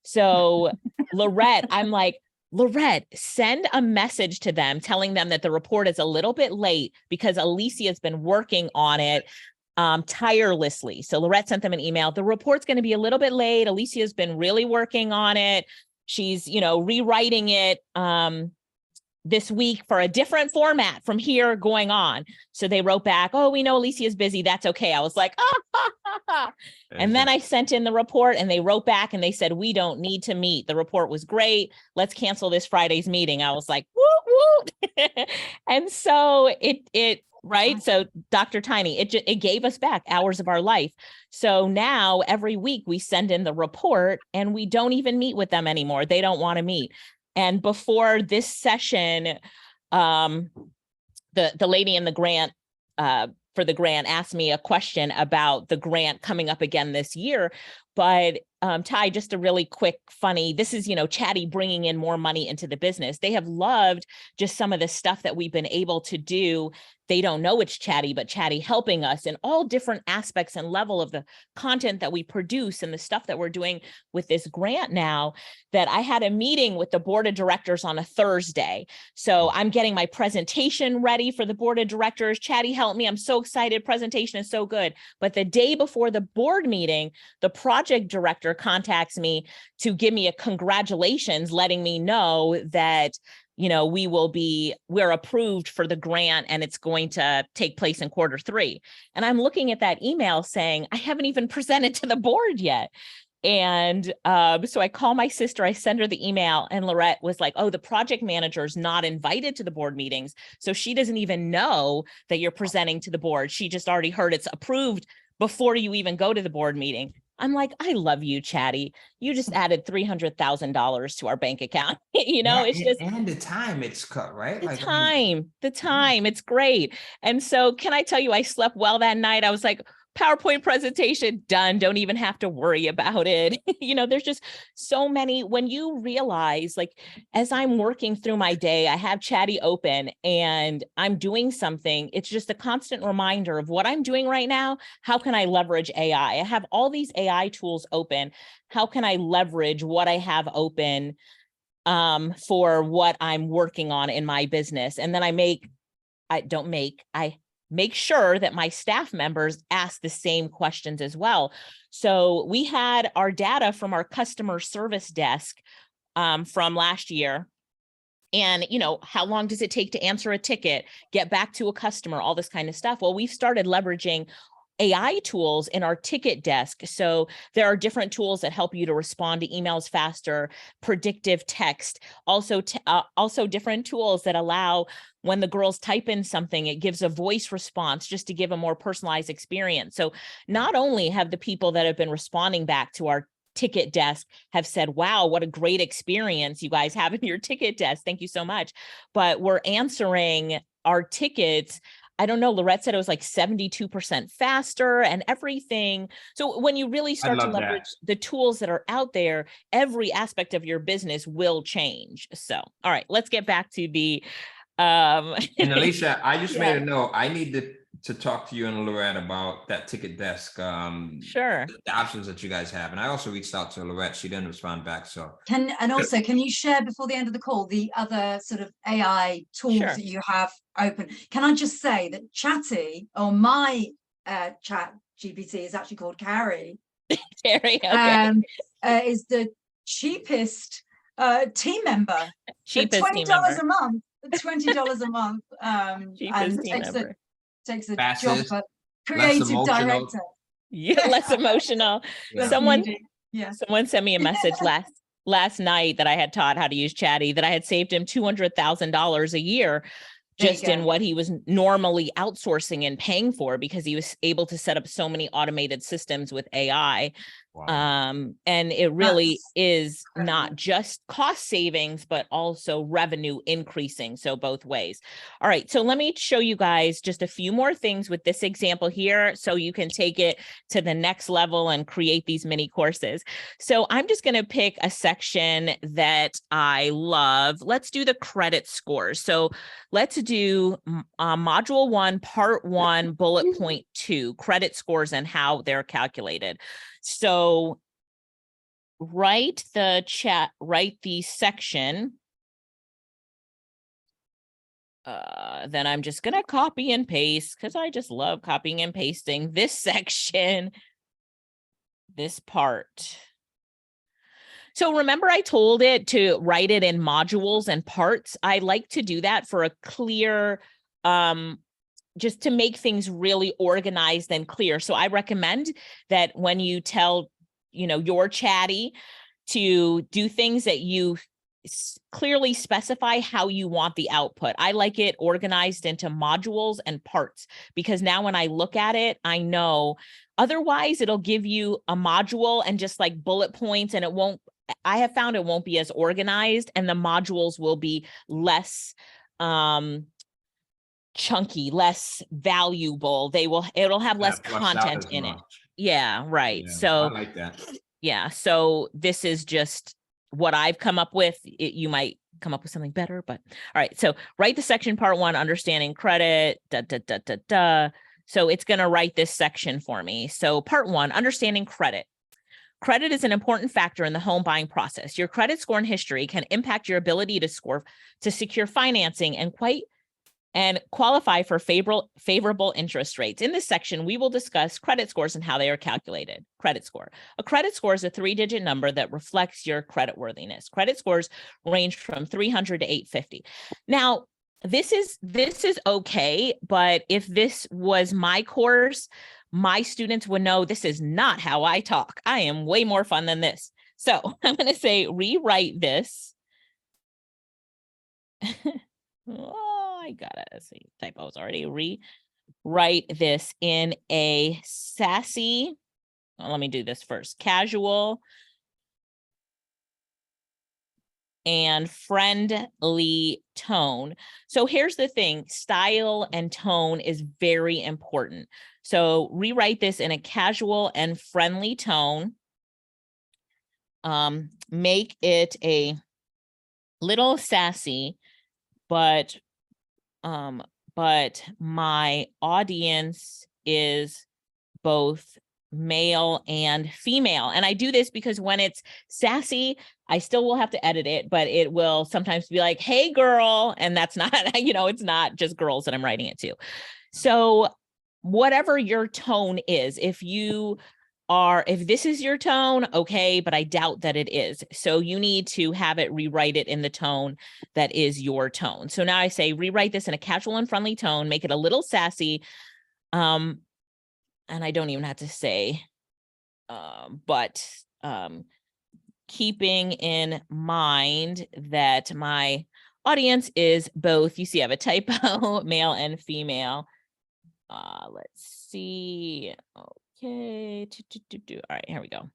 So Lorette, I'm like, Lorette, send a message to them telling them that the report is a little bit late because Alicia's been working on it tirelessly. So Lorette sent them an email. The report's going to be a little bit late. Alicia's been really working on it. She's, rewriting it this week for a different format from here going on. So they wrote back, oh, we know Alicia's busy. That's okay. I was like, ah. And then I sent in the report and they wrote back and they said, we don't need to meet. The report was great. Let's cancel this Friday's meeting. I was like, woo, woo. And so right. So Dr. Tiny, it gave us back hours of our life. So now every week we send in the report and we don't even meet with them anymore. They don't want to meet. And before this session, the lady in the grant for the grant asked me a question about the grant coming up again this year. But Ty, just a really quick, funny, this is, Chatty bringing in more money into the business. They have loved just some of the stuff that we've been able to do. They don't know it's Chatty, but Chatty helping us in all different aspects and level of the content that we produce and the stuff that we're doing with this grant now, that I had a meeting with the board of directors on a Thursday. So I'm getting my presentation ready for the board of directors. Chatty helped me. I'm so excited. Presentation is so good. But the day before the board meeting, the project director contacts me to give me a congratulations, letting me know that we're approved for the grant and it's going to take place in Q3. And I'm looking at that email saying, I haven't even presented to the board yet. And so I call my sister, I send her the email, and Lorette was like, oh, the project manager's not invited to the board meetings. So she doesn't even know that you're presenting to the board. She just already heard it's approved before you even go to the board meeting. I'm like, I love you, Chatty. You just added $300,000 to our bank account. It's just, and the time it's cut, right? The time, it's great. And so can I tell you, I slept well that night. I was like, PowerPoint presentation done. Don't even have to worry about it. There's just so many, when you realize, like, as I'm working through my day, I have Chatty open and I'm doing something. It's just a constant reminder of what I'm doing right now. How can I leverage AI? I have all these AI tools open. How can I leverage what I have open for what I'm working on in my business? And then I make sure that my staff members ask the same questions as well. So we had our data from our customer service desk from last year. And, how long does it take to answer a ticket, get back to a customer, all this kind of stuff? Well, we've started leveraging AI tools in our ticket desk. So there are different tools that help you to respond to emails faster, predictive text, also different tools that allow when the girls type in something, it gives a voice response just to give a more personalized experience. So not only have the people that have been responding back to our ticket desk have said, wow, what a great experience you guys have in your ticket desk. Thank you so much. But we're answering our tickets. I don't know, Lorette said it was like 72% faster and everything. So when you really start to leverage the tools that are out there, every aspect of your business will change. So, all right, let's get back to the and Alicia, I just made a note. I need to talk to you and Lorette about that ticket desk. Sure. The options that you guys have. And I also reached out to Lorette. She didn't respond back. So can you share before the end of the call the other sort of AI tools that you have open? Can I just say that Chatty, or my chat GPT is actually called Carrie. Carrie, okay. Is the cheapest team member. Cheapest $20 a month. $20 a month. Cheapest team member. Takes a fastest, job of a creative director. Yeah, less emotional. Yeah. Someone sent me a message last night that I had taught how to use Chatty, that I had saved him $200,000 a year just in what he was normally outsourcing and paying for, because he was able to set up so many automated systems with AI Wow. And it really That's is incredible. not just cost savings, but also revenue increasing. So both ways. All right. So let me show you guys just a few more things with this example here, so you can take it to the next level and create these mini courses. So I'm just going to pick a section that I love. Let's do the credit scores. So let's do module 1, part 1, bullet point 2, credit scores and how they're calculated. So write the section. Then I'm just going to copy and paste, because I just love copying and pasting this section, this part. So remember, I told it to write it in modules and parts. I like to do that for a clear, just to make things really organized and clear. So I recommend that when you tell, your chatty to do things, that you clearly specify how you want the output. I like it organized into modules and parts, because now when I look at it, I know. Otherwise, it'll give you a module and just like bullet points, and I have found it won't be as organized, and the modules will be less chunky, less valuable. It'll have less content in it. Yeah, right. Yeah, So I like that. yeah, so this is just what I've come up with. You might come up with something better, but all right. So write the section part 1, understanding credit, So it's going to write this section for me. So part 1, understanding credit. Credit is an important factor in the home buying process. Your credit score and history can impact your ability to secure financing and qualify for favorable interest rates. In this section, we will discuss credit scores and how they are calculated. Credit score. A credit score is a 3-digit number that reflects your creditworthiness. Credit scores range from 300 to 850. Now, this is okay, but if this was my course, my students would know this is not how I talk. I am way more fun than this. So I'm going to say rewrite this. Oh, I gotta see typos already. Rewrite this in a sassy. Well, let me do this first. Casual and friendly tone. So here's the thing: style and tone is very important. So rewrite this in a casual and friendly tone. Make it a little sassy, but my audience is both male and female. And I do this because when it's sassy, I still will have to edit it, but it will sometimes be like, hey girl. And that's not, it's not just girls that I'm writing it to. So whatever your tone is, if this is your tone, okay, but I doubt that it is. So you need to have it rewrite it in the tone that is your tone. So now I say, rewrite this in a casual and friendly tone, make it a little sassy. And I don't even have to say, but keeping in mind that my audience is both, you see, I have a typo, male and female. Let's see. Okay. All right, here we go.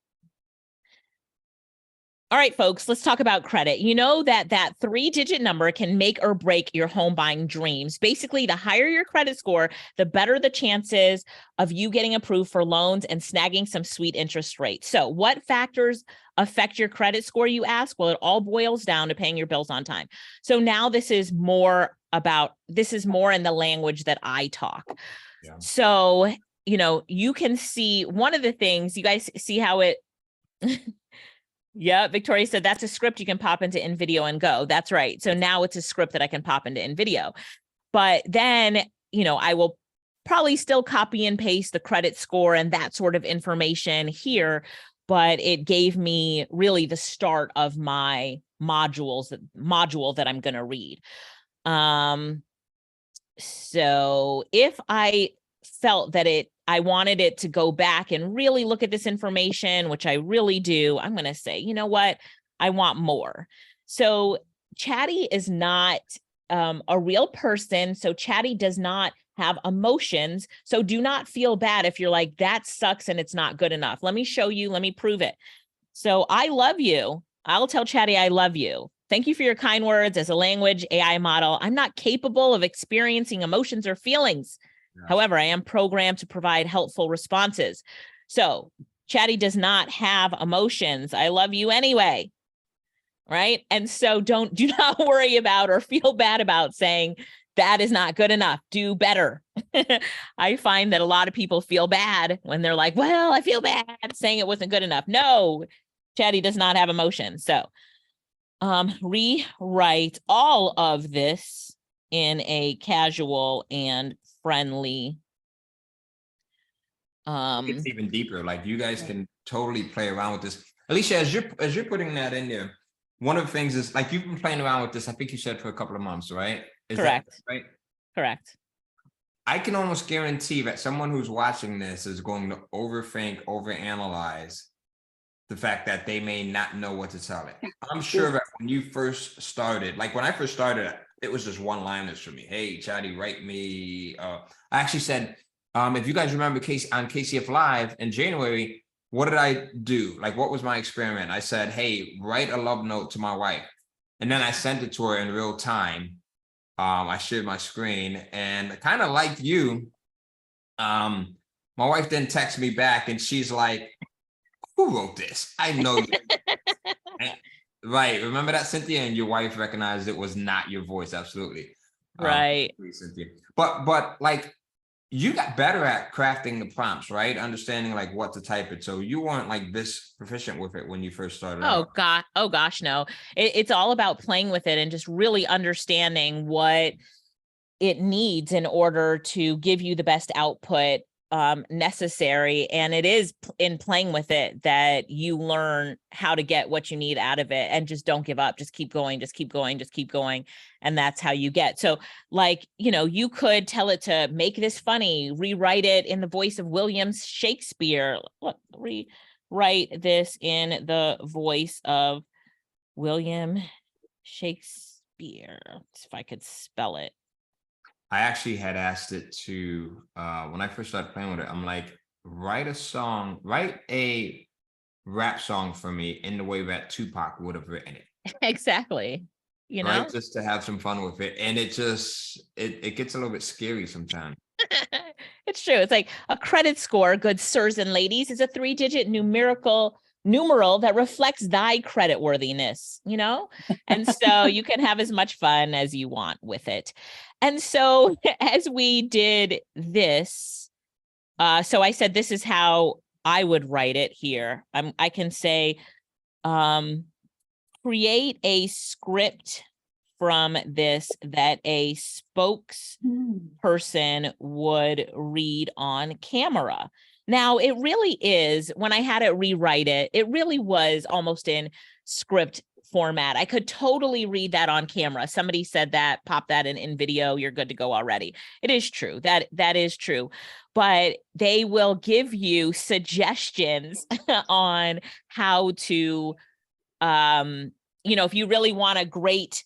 All right, folks, let's talk about credit. You know that 3-digit number can make or break your home buying dreams. Basically, the higher your credit score, the better the chances of you getting approved for loans and snagging some sweet interest rates. So what factors affect your credit score, you ask? Well, it all boils down to paying your bills on time. So now this is more in the language that I talk. Yeah. So, you can see one of the things, you guys see how it... Yeah, Victoria said that's a script you can pop into InVideo and go. That's right. So now it's a script that I can pop into InVideo. But then, I will probably still copy and paste the credit score and that sort of information here, but it gave me really the start of my module that I'm going to read. So if I felt that I wanted it to go back and really look at this information, which I really do, I'm going to say, you know what? I want more. So Chatty is not a real person. So Chatty does not have emotions. So do not feel bad if you're like, that sucks and it's not good enough. Let me show you, let me prove it. So I love you. I'll tell Chatty, I love you. Thank you for your kind words. As a language AI model, I'm not capable of experiencing emotions or feelings. Yeah. However, I am programmed to provide helpful responses. So Chatty does not have emotions. I love you anyway. Right. And so do not worry about or feel bad about saying that is not good enough. Do better. I find that a lot of people feel bad when they're like, well, I feel bad saying it wasn't good enough. No, Chatty does not have emotions. So rewrite all of this in a casual and friendly. It's even deeper. Like you guys can totally play around with this. Alicia, as you're putting that in there, one of the things is like you've been playing around with this. I think you said for a couple of months, right? Correct. Right. Correct. I can almost guarantee that someone who's watching this is going to overthink, overanalyze the fact that they may not know what to tell it. I'm sure that when you first started, like when I first started, it was just one-liners for me. Hey, Chatty, write me. I actually said, if you guys remember on KCF Live in January, what did I do? Like, what was my experiment? I said, hey, write a love note to my wife. And then I sent it to her in real time. I shared my screen and kind of like you. My wife then texts me back and she's like, who wrote this? I know you. Right. Remember that, Cynthia? And your wife recognized it was not your voice. Absolutely. Right. Cynthia. But like you got better at crafting the prompts, right? Understanding like what to type it. So you weren't like this proficient with it when you first started out. Oh gosh, no. It's all about playing with it and just really understanding what it needs in order to give you the best output necessary. And it is in playing with it that you learn how to get what you need out of it, and just don't give up. Just keep going, just keep going, just keep going. And that's how you get. So like, you could tell it to make this funny, rewrite it in the voice of William Shakespeare. Look, rewrite this in the voice of William Shakespeare. If I could spell it. I actually had asked it to, when I first started playing with it, I'm like, write a rap song for me in the way that Tupac would have written it. Exactly. Right? Just to have some fun with it. And it just, it gets a little bit scary sometimes. It's true. It's like a credit score, good sirs and ladies, is a 3-digit numeral that reflects thy credit worthiness, and so you can have as much fun as you want with it. And so as we did this, so I said, this is how I would write it here. I can say, create a script from this that a spokesperson would read on camera. Now, it really is, when I had it rewrite it, it really was almost in script format. I could totally read that on camera. Somebody said that, pop that in video, you're good to go already. It is true. That is true. But they will give you suggestions on how to, if you really want a great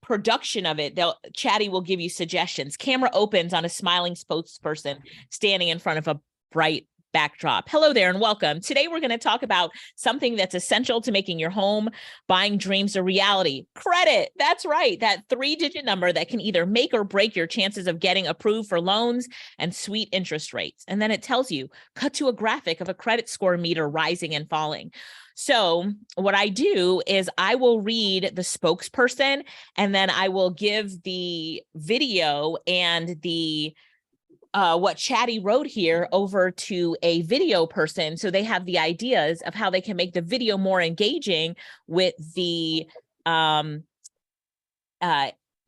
production of it, Chatty will give you suggestions. Camera opens on a smiling spokesperson standing in front of a bright backdrop. Hello there and welcome. Today we're going to talk about something that's essential to making your home buying dreams a reality. Credit. That's right. That 3-digit number that can either make or break your chances of getting approved for loans and sweet interest rates. And then it tells you, cut to a graphic of a credit score meter rising and falling. So what I do is I will read the spokesperson, and then I will give the video and the what Chatty wrote here over to a video person, so they have the ideas of how they can make the video more engaging with the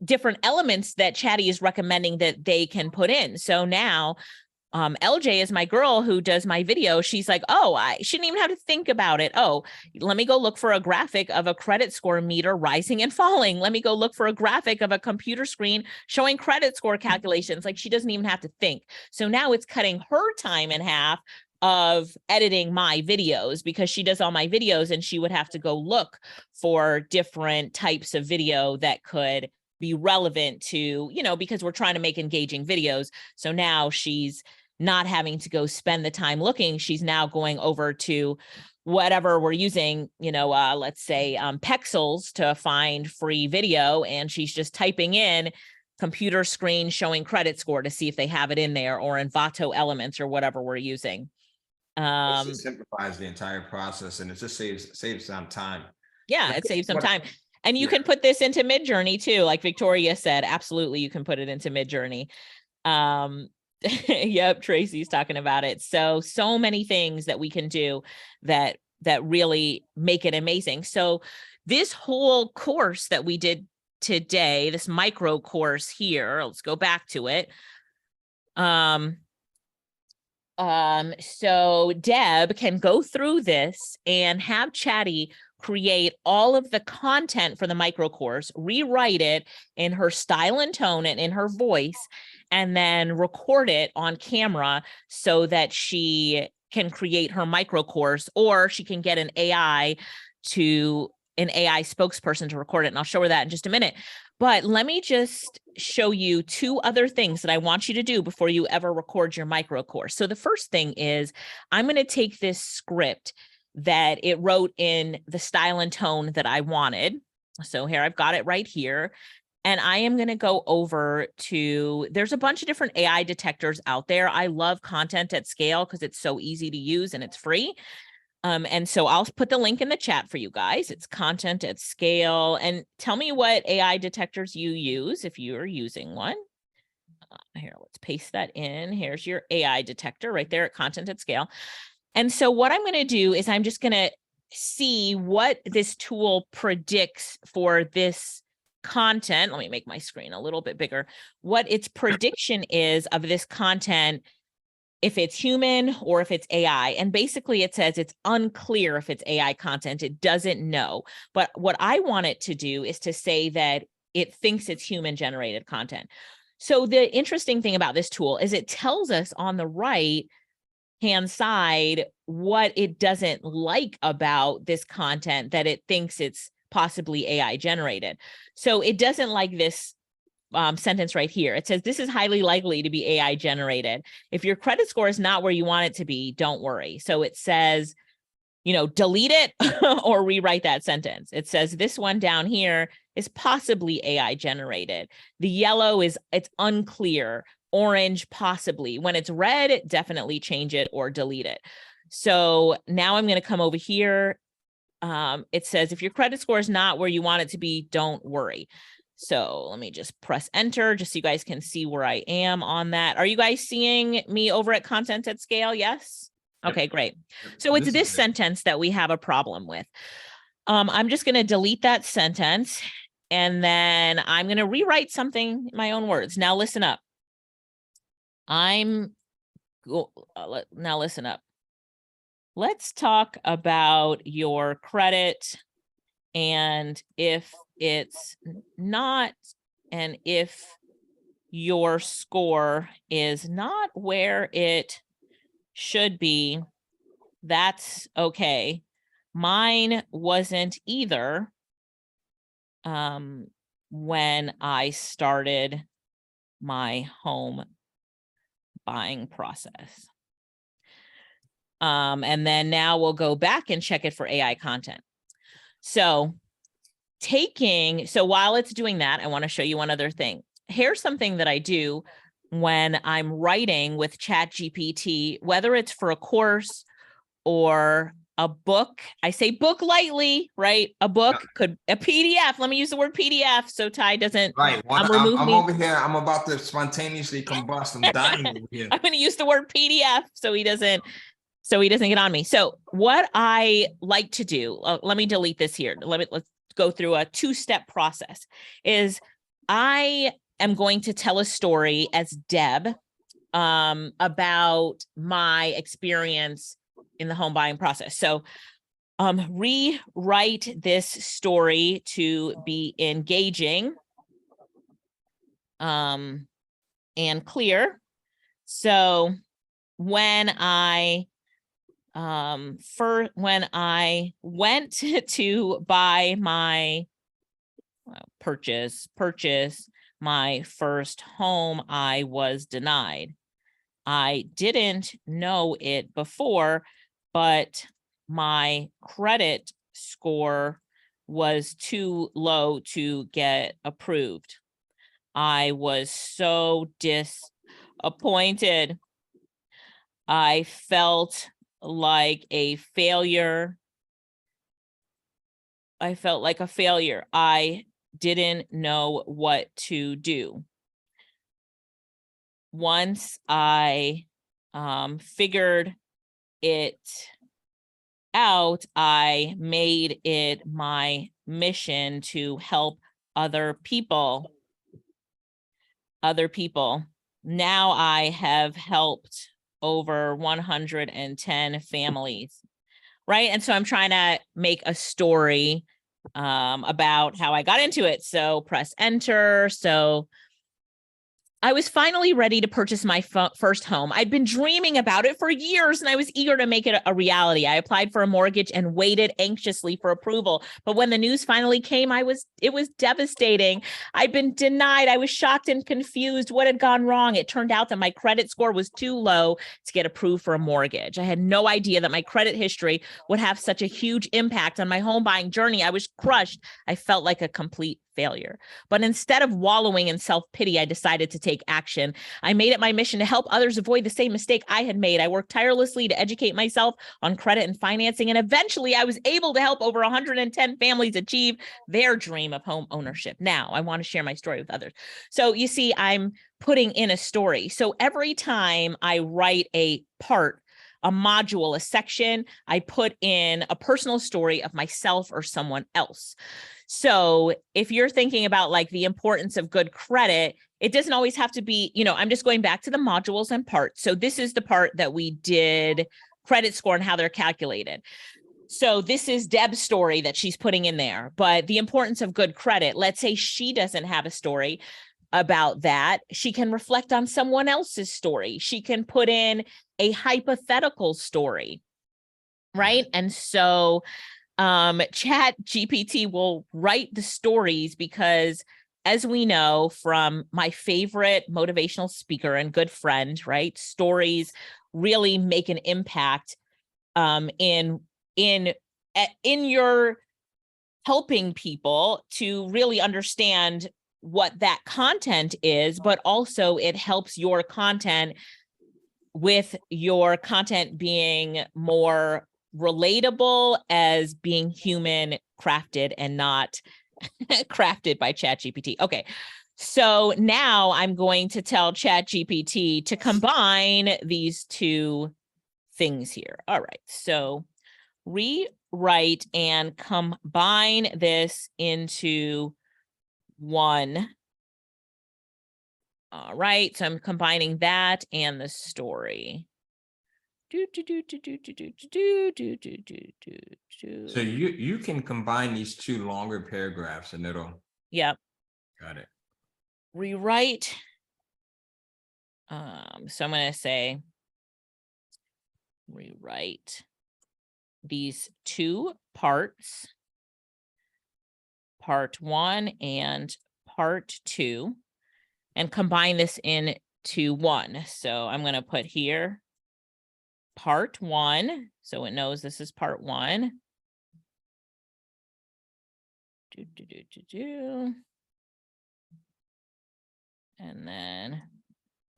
different elements that Chatty is recommending that they can put in. So now LJ is my girl who does my video. She's like, oh, I shouldn't even have to think about it. Oh, let me go look for a graphic of a credit score meter rising and falling. Let me go look for a graphic of a computer screen showing credit score calculations. Like, she doesn't even have to think. So now it's cutting her time in half of editing my videos, because she does all my videos and she would have to go look for different types of video that could be relevant to, because we're trying to make engaging videos. So now she's not having to go spend the time looking. She's now going over to whatever we're using, let's say Pexels to find free video. And she's just typing in computer screen showing credit score to see if they have it in there, or in Vato Elements or whatever we're using. It just simplifies the entire process, and it just saves some time. Yeah, it saves some time. And you can put this into Midjourney too, like Victoria said. Absolutely, you can put it into Midjourney. Yep, Tracy's talking about it. So many things that we can do that really make it amazing. So this whole course that we did today, this micro course here, let's go back to it. So Deb can go through this and have Chatty create all of the content for the micro course, rewrite it in her style and tone and in her voice, and then record it on camera so that she can create her micro course, or she can get an AI spokesperson to record it. And I'll show her that in just a minute. But let me just show you two other things that I want you to do before you ever record your micro course. So the first thing is, I'm going to take this script that it wrote in the style and tone that I wanted. So here, I've got it right here. And I am going to go over to, there's a bunch of different AI detectors out there. I love Content at Scale because it's so easy to use and it's free. And so I'll put the link in the chat for you guys. It's Content at Scale. And tell me what AI detectors you use if you are using one. Here, let's paste that in. Here's your AI detector right there at Content at Scale. And so what I'm going to do is I'm just going to see what this tool predicts for this content. Let me make my screen a little bit bigger. What its prediction is of this content, if it's human or if it's AI. And basically it says it's unclear if it's AI content. It doesn't know. But what I want it to do is to say that it thinks it's human generated content. So the interesting thing about this tool is it tells us on the right hand side what it doesn't like about this content that it thinks it's possibly AI generated. So it doesn't like this sentence right here. It says, this is highly likely to be AI generated. If your credit score is not where you want it to be, don't worry. So it says, delete it or rewrite that sentence. It says this one down here is possibly AI generated. The yellow is, it's unclear. Orange, possibly. When it's red, definitely change it or delete it. So now I'm going to come over here. It says, if your credit score is not where you want it to be, don't worry. So let me just press enter just so you guys can see where I am on that. Are you guys seeing me over at Content at Scale? Yes. Okay, great. So it's this sentence that we have a problem with. I'm just going to delete that sentence and then I'm going to rewrite something in my own words. Now listen up. Now listen up. Let's talk about your credit and if it's not, and if your score is not where it should be, that's okay. Mine wasn't either when I started my home buying process. And then now we'll go back and check it for AI content. So while it's doing that, I want to show you one other thing. Here's something that I do when I'm writing with ChatGPT, whether it's for a course or a book. I say book lightly, right? A book could, a PDF. Let me use the word PDF so Ty doesn't. Right. I'm over here. I'm about to spontaneously combust. I'm dying over here. I'm going to use the word PDF so he doesn't get on me. So what I like to do, let me delete this here. Let's go through a two-step process. Is I am going to tell a story as Deb about my experience in the home buying process. So rewrite this story to be engaging and clear. So when I went to buy my purchase my first home, I was denied. I didn't know it before, but my credit score was too low to get approved. I was so disappointed. I felt like a failure. I didn't know what to do. Once I figured it out, I made it my mission to help other people. Now I have helped over 110 families, right? And so I'm trying to make a story about how I got into it. So press enter. So I was finally ready to purchase my first home. I'd been dreaming about it for years and I was eager to make it a reality. I applied for a mortgage and waited anxiously for approval. But when the news finally came, it was devastating. I'd been denied. I was shocked and confused. What had gone wrong? It turned out that my credit score was too low to get approved for a mortgage. I had no idea that my credit history would have such a huge impact on my home buying journey. I was crushed. I felt like a complete failure. But instead of wallowing in self-pity, I decided to take action. I made it my mission to help others avoid the same mistake I had made. I worked tirelessly to educate myself on credit and financing, and eventually I was able to help over 110 families achieve their dream of home ownership. Now, I want to share my story with others. So you see, I'm putting in a story. So every time I write a module, a section, I put in a personal story of myself or someone else. So if you're thinking about like the importance of good credit, it doesn't always have to be, I'm just going back to the modules and parts. So this is the part that we did credit score and how they're calculated. So this is Deb's story that she's putting in there, but the importance of good credit, let's say she doesn't have a story about that. She can reflect on someone else's story. She can put in a hypothetical story, right? And so ChatGPT will write the stories because, as we know from my favorite motivational speaker and good friend, right? Stories really make an impact in your helping people to really understand what that content is, but also it helps your content with your content being more relatable as being human crafted and not crafted by ChatGPT. Okay. So now I'm going to tell ChatGPT to combine these two things here. All right. So rewrite and combine this into one. All right. So I'm combining that and the story. So you can combine these two longer paragraphs and it'll. Yep. Got it. Rewrite. So I'm going to say rewrite these two parts, part 1 and part 2, and combine this into one. So I'm going to put here part 1, so it knows this is part 1. And then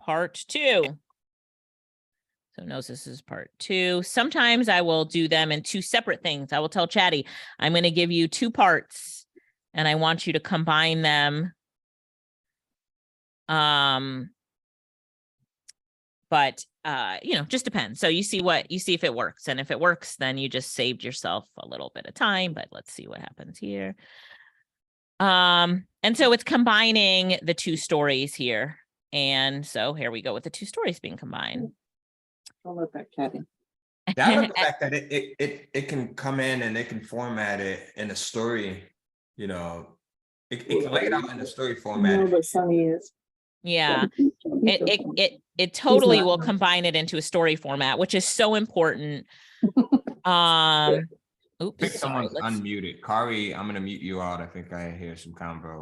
part 2. So it knows this is part 2. Sometimes I will do them in two separate things. I will tell Chatty, I'm going to give you 2 parts and I want you to combine them. But just depends. So you see if it works. And if it works, then you just saved yourself a little bit of time, but let's see what happens here. And so it's combining the 2 stories here. And so here we go with the 2 stories being combined. I love that, Kathy. I love the fact that it can come in and it can format it in a story, it can lay it out in a story format. No, but Sunny is. Yeah, it totally will combine it into a story format, which is so important. I think Oops, sorry. someone's Let's. unmuted. Kari, I'm gonna mute you out. I think I hear some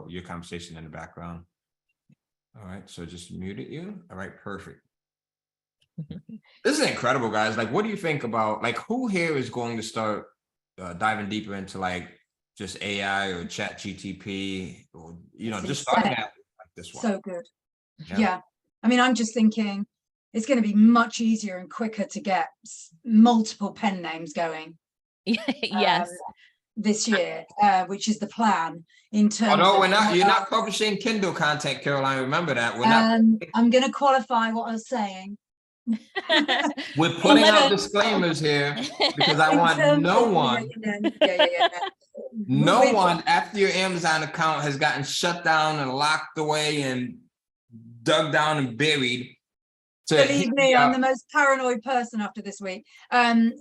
your conversation in the background. All right, so just muted you. All right, perfect. This is incredible, guys. Like, what do you think about, like, who here is going to start diving deeper into like just AI or ChatGPT, or, you know, It's just starting insane. out like this one? So good. Yeah. Yeah. I mean, I'm just thinking it's going to be much easier and quicker to get multiple pen names going Yes. this year, which is the plan in terms Although of. you're not publishing Kindle content, Caroline. Remember that. We're not. I'm going to qualify what I was saying. We're putting In out terms- disclaimers here because I in want terms no of- one, no. no one after your Amazon account has gotten shut down and locked away and dug down and buried. Believe me, I'm the most paranoid person after this week. I'm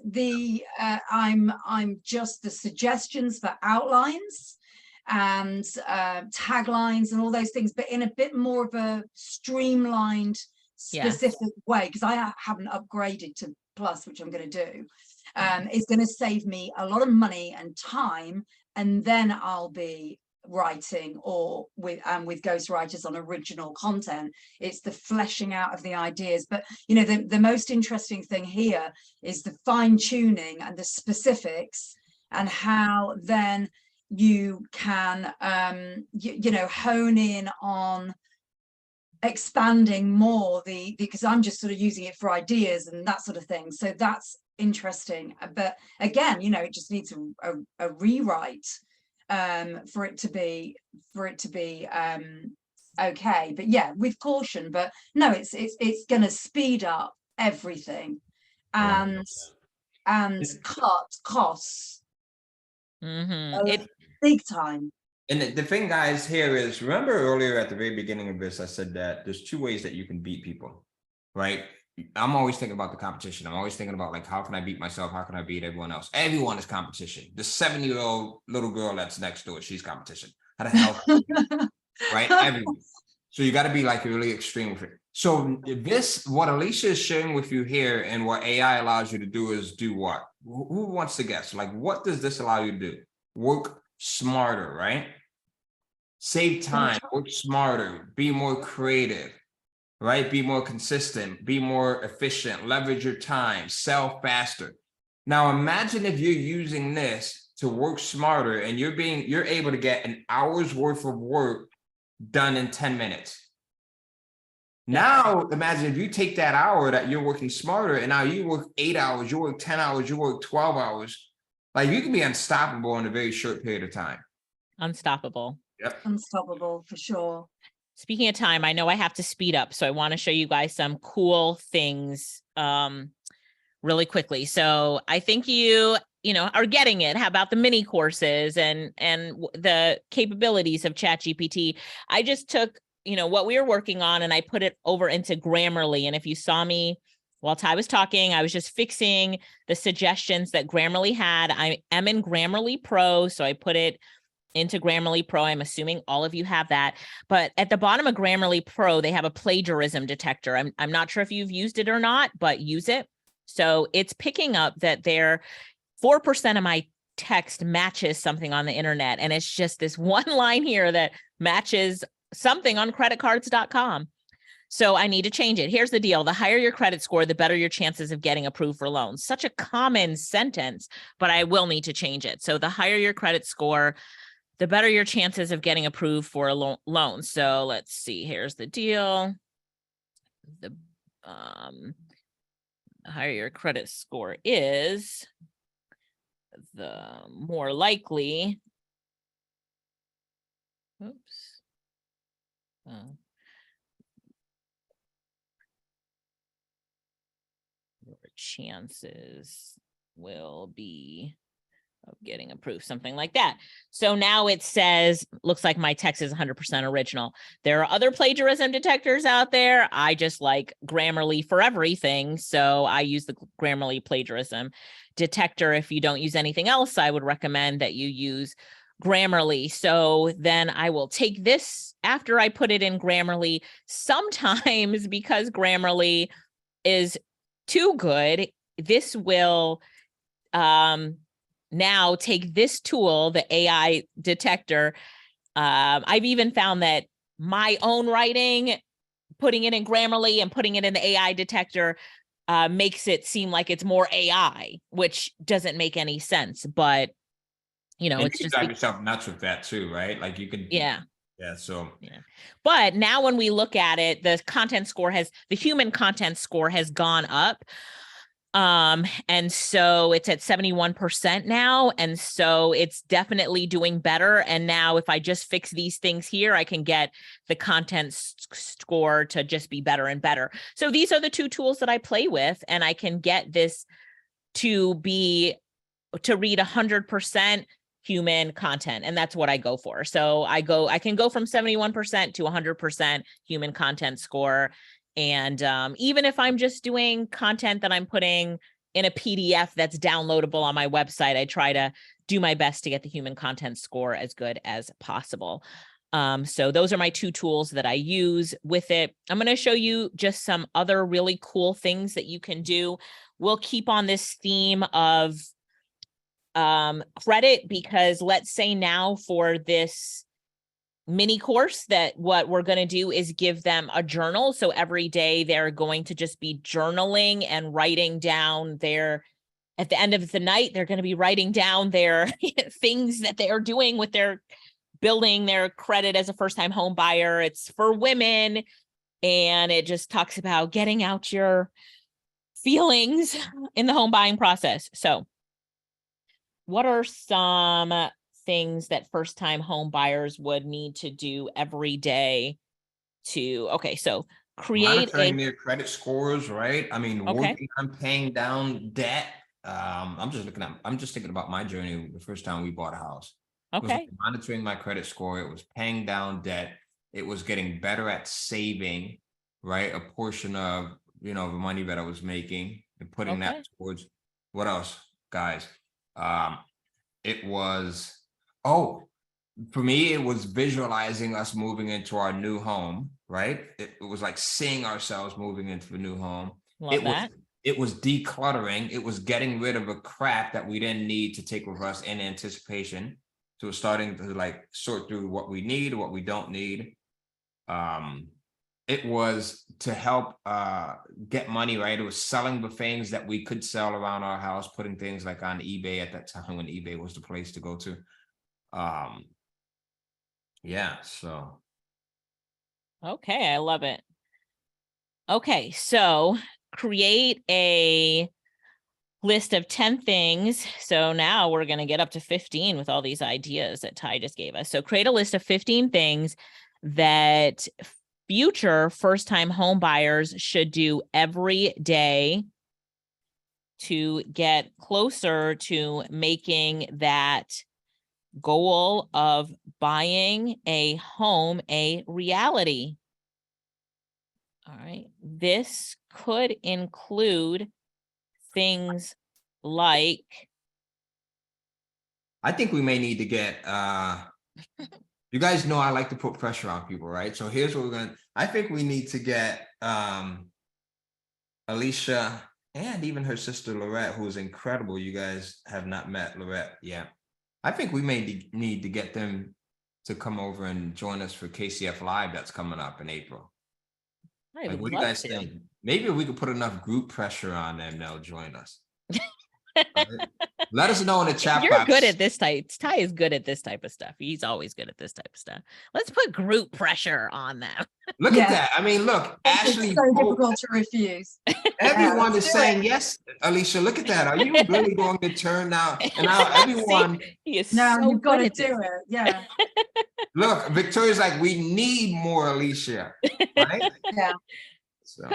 just the suggestions for outlines and taglines and all those things, but in a bit more of a streamlined, specific way, because I haven't upgraded to Plus, which I'm going to do. It's going to save me a lot of money and time, and then I'll be writing or with ghostwriters on original content. It's the fleshing out of the ideas. But you know, the most interesting thing here is the fine-tuning and the specifics, and how then you can you know, hone in on expanding more because I'm just sort of using it for ideas and that sort of thing. So that's interesting. But again, you know, it just needs a rewrite for it to be okay. But yeah, with caution. But no, it's going to speed up everything and cut costs big time. And the thing, guys, here is, remember earlier at the very beginning of this, I said that there's two ways that you can beat people, right? I'm always thinking about the competition. I'm always thinking about, like, how can I beat myself? How can I beat everyone else? Everyone is competition. The 7-year-old little girl that's next door, she's competition. How the hell? Right? Everyone. So you got to be like really extreme with it. So what Alicia is sharing with you here and what AI allows you to do is do what? Who wants to guess? Like, what does this allow you to do? Work smarter, right? Save time, work smarter, be more creative, right? Be more consistent, be more efficient, leverage your time, sell faster. Now imagine if you're using this to work smarter and you're able to get an hour's worth of work done in 10 minutes. Now imagine if you take that hour that you're working smarter and now you work 8 hours, you work 10 hours, you work 12 hours. Like, you can be unstoppable in a very short period of time. Unstoppable. Yep. Unstoppable for sure. Speaking of time, I know I have to speed up, so I want to show you guys some cool things really quickly. So I think you know, are getting it. How about the mini courses and the capabilities of ChatGPT? I just took, you know, what we were working on and I put it over into Grammarly. And if you saw me while Ty was talking, I was just fixing the suggestions that Grammarly had. I am in Grammarly Pro, so I put it into Grammarly Pro. I'm assuming all of you have that. But at the bottom of Grammarly Pro, they have a plagiarism detector. I'm not sure if you've used it or not, but use it. So it's picking up that 4% of my text matches something on the internet. And it's just this one line here that matches something on creditcards.com. So I need to change it. Here's the deal. The higher your credit score, the better your chances of getting approved for loans. Such a common sentence, but I will need to change it. So the higher your credit score, the better your chances of getting approved for a loan. So let's see. Here's the deal. The higher your credit score is, the more likely. Oops. Your chances will be of getting approved, something like that. So now it says, looks like my text is 100% original. There are other plagiarism detectors out there. I just like Grammarly for everything. So I use the Grammarly plagiarism detector. If you don't use anything else, I would recommend that you use Grammarly. So then I will take this after I put it in Grammarly. Sometimes because Grammarly is too good, this will now take this tool, the AI detector. I've even found that my own writing, putting it in Grammarly and putting it in the AI detector, makes it seem like it's more AI, which doesn't make any sense. But, you know, And it's you can just, drive yourself nuts with that too, right? Like you can, yeah. so. Yeah. But now when we look at it, the human content score has gone up. And so it's at 71% now. And so it's definitely doing better. And now if I just fix these things here, I can get the content score to just be better and better. So these are the two tools that I play with, and I can get this to read 100% human content. And that's what I go for. So I can go from 71% to 100% human content score. And even if I'm just doing content that I'm putting in a PDF that's downloadable on my website, I try to do my best to get the human content score as good as possible. So those are my two tools that I use with it. I'm going to show you just some other really cool things that you can do. We'll keep on this theme of credit, because let's say now for this mini course that what we're going to do is give them a journal. So every day they're going to just be journaling and writing down at the end of the night, they're going to be writing down their things that they are doing with their building their credit as a first-time home buyer. It's for women, and it just talks about getting out your feelings in the home buying process. So what are some things that first-time home buyers would need to do every day so create Monitoring their credit scores, right? I mean, Okay. working on paying down debt. I'm just thinking about my journey the first time we bought a house. It was Okay. monitoring my credit score. It was paying down debt. It was getting better at saving, right? A portion of, the money that I was making and putting that towards, what else, guys? It was, for me, it was visualizing us moving into our new home, right? It was like seeing ourselves moving into the new home. Love that. It was decluttering. It was getting rid of a crap that we didn't need to take with us in anticipation. So it's starting to like sort through what we need, what we don't need. It was to help get money, right? It was selling the things that we could sell around our house, putting things like on eBay at that time when eBay was the place to go to. Yeah, so. Okay, I love it. Okay, so create a list of 10 things. So now we're going to get up to 15 with all these ideas that Ty just gave us. So create a list of 15 things that future first-time home buyers should do every day to get closer to making that goal of buying a home a reality. All right. This could include things like, I think we may need to get, you guys know I like to put pressure on people, right? So here's what I think we need to get Alicia and even her sister Lorette, who's incredible. You guys have not met Lorette yet. I think we may need to get them to come over and join us for KCF Live that's coming up in April. I What do you guys think? Maybe we could put enough group pressure on them, they'll join us. Right? Let us know in the chat You're box. good at this type. Ty is good at this type of stuff. He's always good at this type of stuff. Let's put group pressure on them. Look at that. I mean, look, Ashley. It's so difficult to refuse. Everyone is saying yes, Alicia. Look at that. Are you really going to turn now? And now everyone. You've got to do it. Yeah. Look, Victoria's like, we need more Alicia. Right? Yeah. So.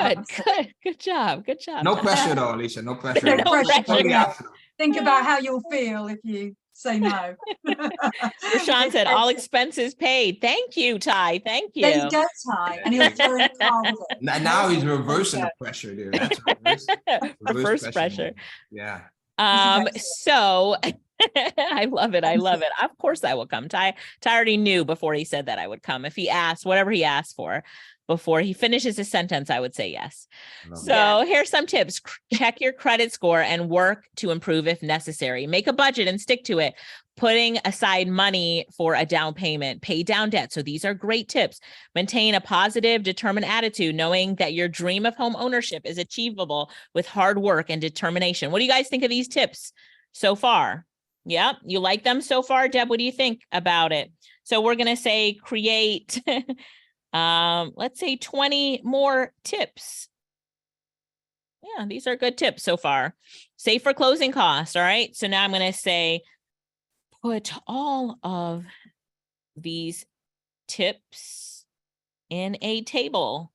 Good job. No pressure though, Alicia. No pressure. No pressure. Totally optional. Think about how you'll feel if you say no. Rashawn said, all expenses paid. Thank you, Ty. Thank you. There you go, Ty. And he'll throw in a car with it. Now he's reversing the pressure, dude. That's reverse pressure. Yeah. So I love it. Of course I will come. Ty already knew before he said that I would come if he asked, whatever he asked for. before he finishes his sentence, I would say yes. Love it. So here's some tips. Check your credit score and work to improve if necessary. Make a budget and stick to it. Putting aside money for a down payment, pay down debt. So these are great tips. Maintain a positive, determined attitude, knowing that your dream of home ownership is achievable with hard work and determination. What do you guys think of these tips so far? Yeah, you like them so far? Deb, what do you think about it? So we're going to say create, let's say 20 more tips. Yeah, these are good tips so far. Save for closing costs. All right. So now I'm going to say, put all of these tips in a table.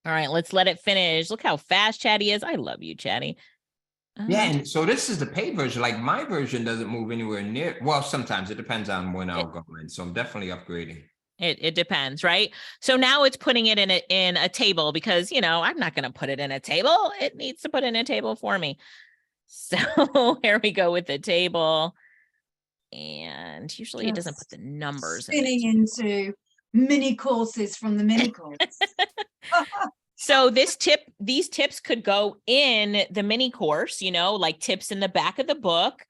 All right, let's let it finish. Look how fast Chatty is. I love you, Chatty. Yeah, and so this is the paid version. Like my version doesn't move anywhere near. Well, sometimes it depends on when I'll go in. So I'm definitely upgrading. It depends, right? So now it's putting it in a table because, you know, I'm not going to put it in a table. It needs to put in a table for me. So here we go with the table. And usually it doesn't put the numbers in it. Spinning into mini courses from the mini course. So these tips could go in the mini course, you know, like tips in the back of the book,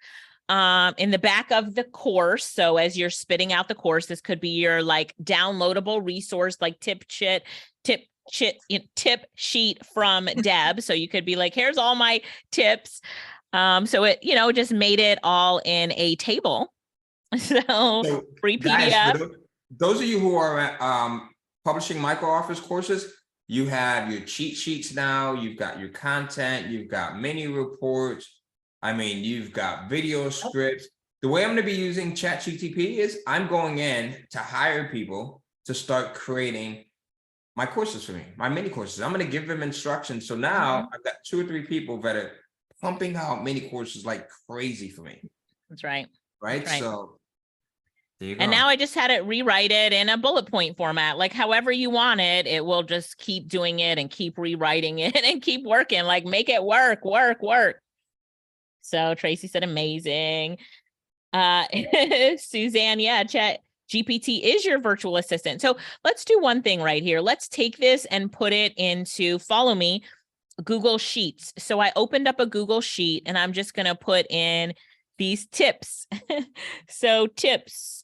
in the back of the course. So as you're spitting out the course, this could be your like downloadable resource, like tip sheet from Deb. So you could be like, here's all my tips. So it, you know, just made it all in a table. So free PDF. Guys, for those of you who are publishing micro office courses, you have your cheat sheets now, you've got your content, you've got mini reports. I mean, you've got video scripts. The way I'm going to be using ChatGPT is I'm going in to hire people to start creating my courses for me, my mini courses. I'm going to give them instructions. So now I've got 2 or 3 people that are pumping out mini courses like crazy for me. That's right. Right. Right. So there you go. And now I just had it rewrite it in a bullet point format, like however you want it, it will just keep doing it and keep rewriting it and keep working, like make it work. So Tracy said, amazing. Suzanne, yeah, ChatGPT is your virtual assistant. So let's do one thing right here. Let's take this and put it into, follow me, Google Sheets. So I opened up a Google Sheet and I'm just going to put in these tips. So tips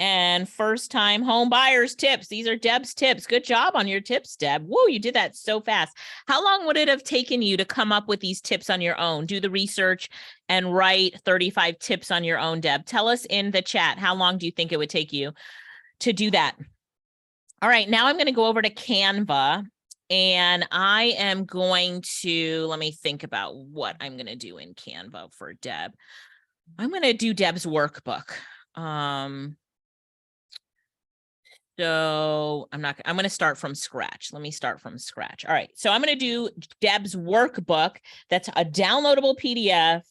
and first time home buyers tips. These are Deb's tips. Good job on your tips, Deb. Whoa, you did that so fast. How long would it have taken you to come up with these tips on your own? Do the research and write 35 tips on your own, Deb. Tell us in the chat, how long do you think it would take you to do that? All right, now I'm going to go over to Canva. And I am going to, let me think about what I'm going to do in Canva for Deb. I'm going to do Deb's workbook. So I'm going to start from scratch. Let me start from scratch. All right. So I'm going to do Deb's workbook. That's a downloadable PDF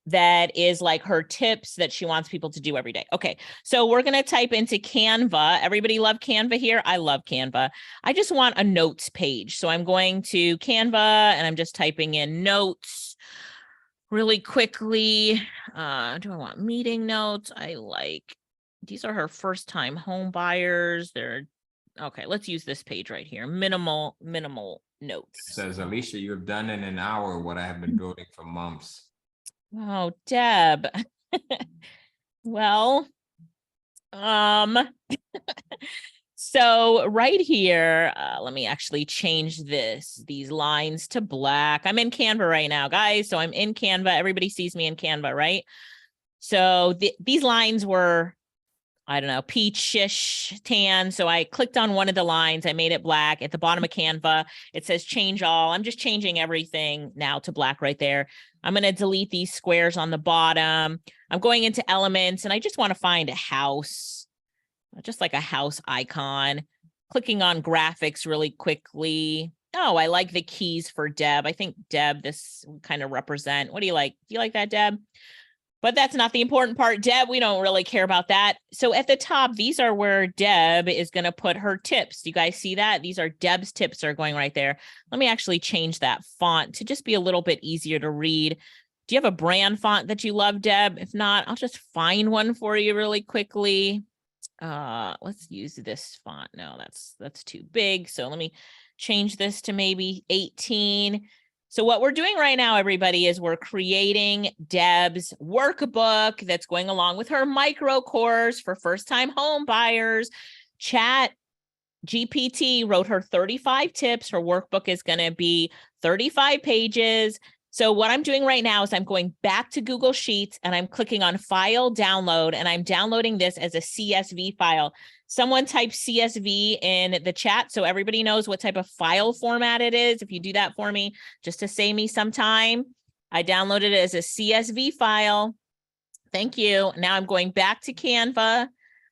that is like her tips that she wants people to do every day. Okay. So we're going to type into Canva. Everybody love Canva here? I love Canva. I just want a notes page. So I'm going to Canva and I'm just typing in notes really quickly. Do I want meeting notes? These are her first time home buyers. Okay. Let's use this page right here. Minimal notes. It says, Alicia, you have done in an hour what I have been building for months. Oh, Deb. Well, so right here, let me actually change these lines to black. I'm in Canva right now, guys. So I'm in Canva. Everybody sees me in Canva, right? So these lines were, I don't know, peachish tan. So I clicked on one of the lines. I made it black. At the bottom of Canva, it says change all. I'm just changing everything now to black right there. I'm going to delete these squares on the bottom. I'm going into elements and I just want to find a house, just like a house icon. Clicking on graphics really quickly. Oh, I like the keys for Deb. I think Deb, this would kind of represent. What do you like? Do you like that, Deb? But that's not the important part, Deb. We don't really care about that. So at the top, these are where Deb is going to put her tips. Do you guys see that? These are Deb's tips are going right there. Let me actually change that font to just be a little bit easier to read. Do you have a brand font that you love, Deb? If not, I'll just find one for you really quickly. let's use this font. No, that's too big. So let me change this to maybe 18. So what we're doing right now, everybody, is we're creating Deb's workbook that's going along with her micro course for first-time home buyers. ChatGPT wrote her 35 tips. Her workbook is going to be 35 pages. So what I'm doing right now is I'm going back to Google Sheets and I'm clicking on File Download, and I'm downloading this as a CSV file. Someone type CSV in the chat so everybody knows what type of file format it is. If you do that for me, just to save me some time. I downloaded it as a CSV file. Thank you. Now I'm going back to Canva.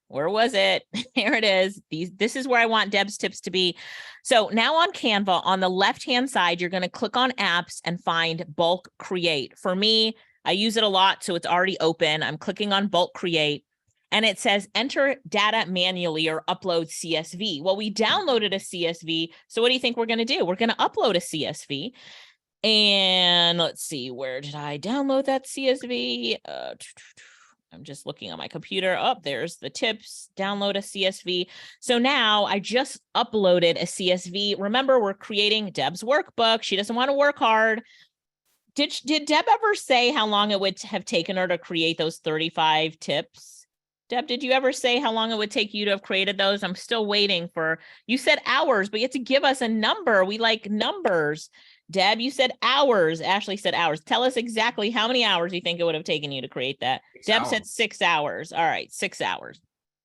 Where was it? Here it is. This is where I want Deb's tips to be. So now on Canva, on the left-hand side, you're going to click on apps and find bulk create. For me, I use it a lot, so it's already open. I'm clicking on bulk create, and it says enter data manually or upload CSV. Well, we downloaded a CSV. So what do you think we're going to do? We're going to upload a CSV. And let's see, where did I download that CSV? I'm just looking on my computer. Oh, there's the tips, download a CSV. So now I just uploaded a CSV. Remember, we're creating Deb's workbook. She doesn't want to work hard. Did Deb ever say how long it would have taken her to create those 35 tips? Deb, did you ever say how long it would take you to have created those? I'm still waiting for, you said hours, but you have to give us a number. We like numbers. Deb, you said hours. Ashley said hours. Tell us exactly how many hours you think it would have taken you to create that. 6 Deb hours. said 6 hours. All right, 6 hours.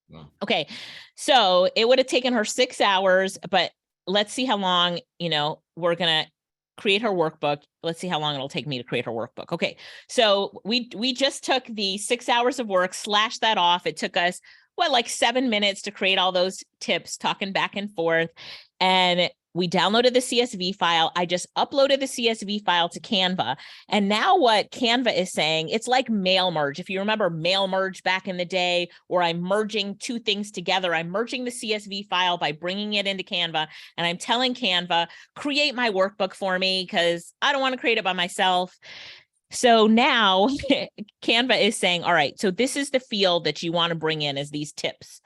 Wow. Okay, so it would have taken her 6 hours, but let's see how long, we're going to create her workbook. Let's see how long it'll take me to create her workbook. Okay, so we just took the 6 hours of work, slashed that off. It took us, like 7 minutes to create all those tips, talking back and forth. And we downloaded the CSV file. I just uploaded the CSV file to Canva. And now what Canva is saying, it's like mail merge. If you remember mail merge back in the day, where I'm merging two things together, I'm merging the CSV file by bringing it into Canva. And I'm telling Canva, create my workbook for me because I don't want to create it by myself. So now Canva is saying, all right, so this is the field that you want to bring in as these tips.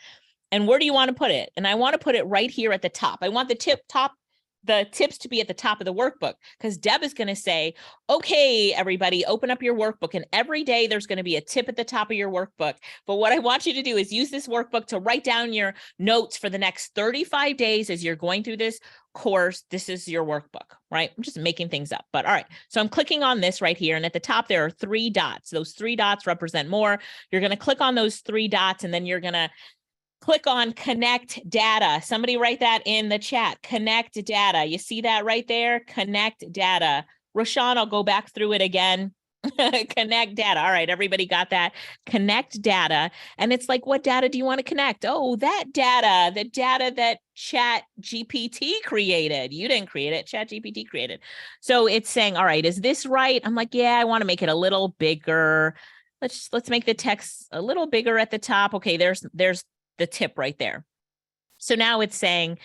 And where do you want to put it? And I want to put it right here at the top. I want the tips to be at the top of the workbook, because Deb is going to say, okay, everybody, open up your workbook. And every day there's going to be a tip at the top of your workbook. But what I want you to do is use this workbook to write down your notes for the next 35 days as you're going through this course. This is your workbook, right? I'm just making things up, but all right. So I'm clicking on this right here. And at the top, there are 3 dots. Those 3 dots represent more. You're going to click on those 3 dots, and then you're going to click on connect data. Somebody write that in the chat. Connect data. You see that right there? Connect data. Rashawn, I'll go back through it again. Connect data. All right, everybody got that. Connect data. And it's like, what data do you want to connect? Oh, that data, the data that ChatGPT created. You didn't create it. ChatGPT created. So it's saying, all right, is this right? I'm like, yeah, I want to make it a little bigger. Let's make the text a little bigger at the top. Okay, there's the tip right there. So now it's saying,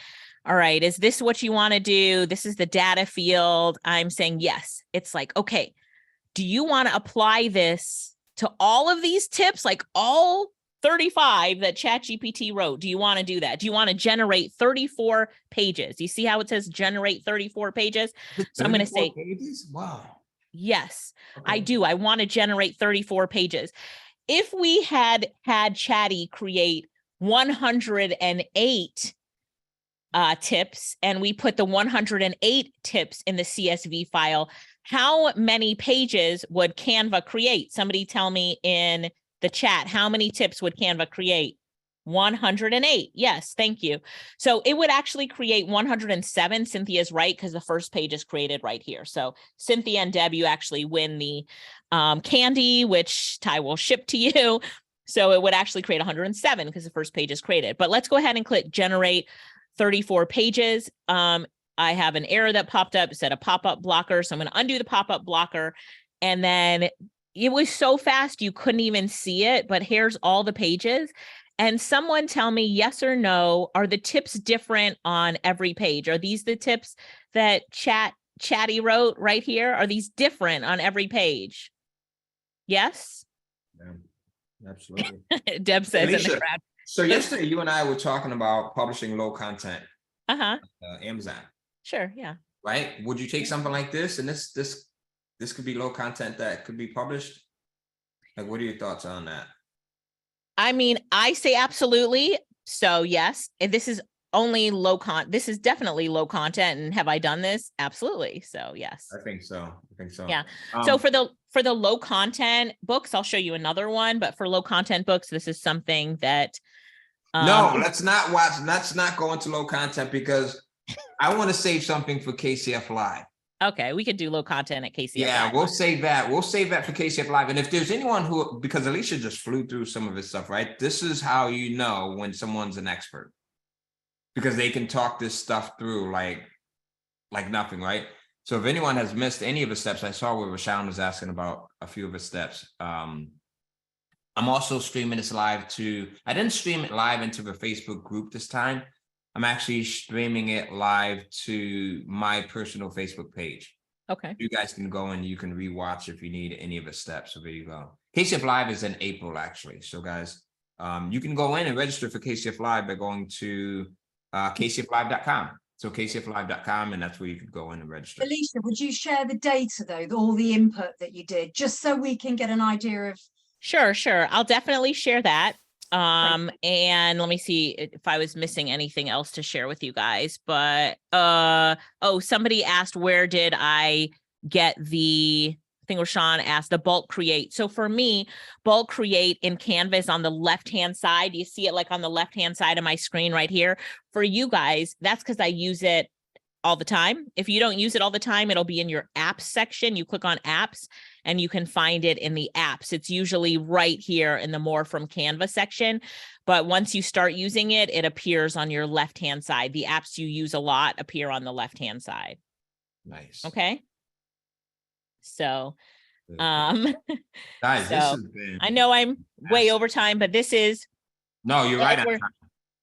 all right, is this what you want to do? This is the data field. I'm saying yes. It's like, okay, do you want to apply this to all of these tips, like all 35 that ChatGPT wrote? Do you want to do that? Do you want to generate 34 pages? You see how it says generate 34 pages? So I'm going to say, pages? Wow. Yes, Okay. I do. I want to generate 34 pages. If we had Chatty create 108 tips, and we put the 108 tips in the CSV file, how many pages would Canva create? Somebody tell me in the chat, how many tips would Canva create? 108. Yes, thank you. So it would actually create 107. Cynthia's right, because the first page is created right here. So Cynthia and Deb, you actually win the candy, which Ty will ship to you. So it would actually create 107 because the first page is created. But let's go ahead and click generate 34 pages. I have an error that popped up. It said a pop-up blocker. So I'm going to undo the pop-up blocker. And then it was so fast you couldn't even see it. But here's all the pages. And someone tell me yes or no, are the tips different on every page? Are these the tips that Chatty wrote right here? Are these different on every page? Yes? Yeah, absolutely. Deb says in the Alicia. crowd. So yesterday, you and I were talking about publishing low content, Uh-huh. Amazon, Sure. Yeah. right? Would you take something like this, and this could be low content that could be published? Like, what are your thoughts on that? I mean, I say absolutely. So yes, if this is only this is definitely low content. And have I done this? Absolutely. So yes. I think so. Yeah. So Um, for the low content books, I'll show you another one, but for low content books, this is something that no, let's not go into low content, because I want to save something for KCF Live. okay, we could do low content at KCF. Yeah, Live. we'll save that. We'll save that for KCF Live. And if there's anyone who, because Alicia just flew through some of his stuff, right? This is how you know when someone's an expert, because they can talk this stuff through like nothing, right? So if anyone has missed any of the steps, I saw where Rashawn was asking about a few of the steps. I'm also streaming this live I didn't stream it live into the Facebook group this time. I'm actually streaming it live to my personal Facebook page. Okay. You guys can go and you can rewatch if you need any of the steps. So there you go. KCF Live is in April, actually. So guys, you can go in and register for KCF Live by going to kcflive.com. So kcflive.com, and that's where you could go in and register. Alicia, would you share the data though, all the input that you did, just so we can get an idea of? Sure. I'll definitely share that. And let me see if I was missing anything else to share with you guys, but, somebody asked, where did I get I think Rashawn asked the bulk create. So for me, bulk create in Canvas on the left-hand side, you see it like on the left-hand side of my screen right here. For you guys, that's because I use it all the time. If you don't use it all the time, it'll be in your apps section. You click on apps and you can find it in the apps. It's usually right here in the more from Canva section. But once you start using it, it appears on your left-hand side. The apps you use a lot appear on the left-hand side. Nice. Okay. So, Guys, this has been, I know I'm way over time, but this is. No, you're right on time.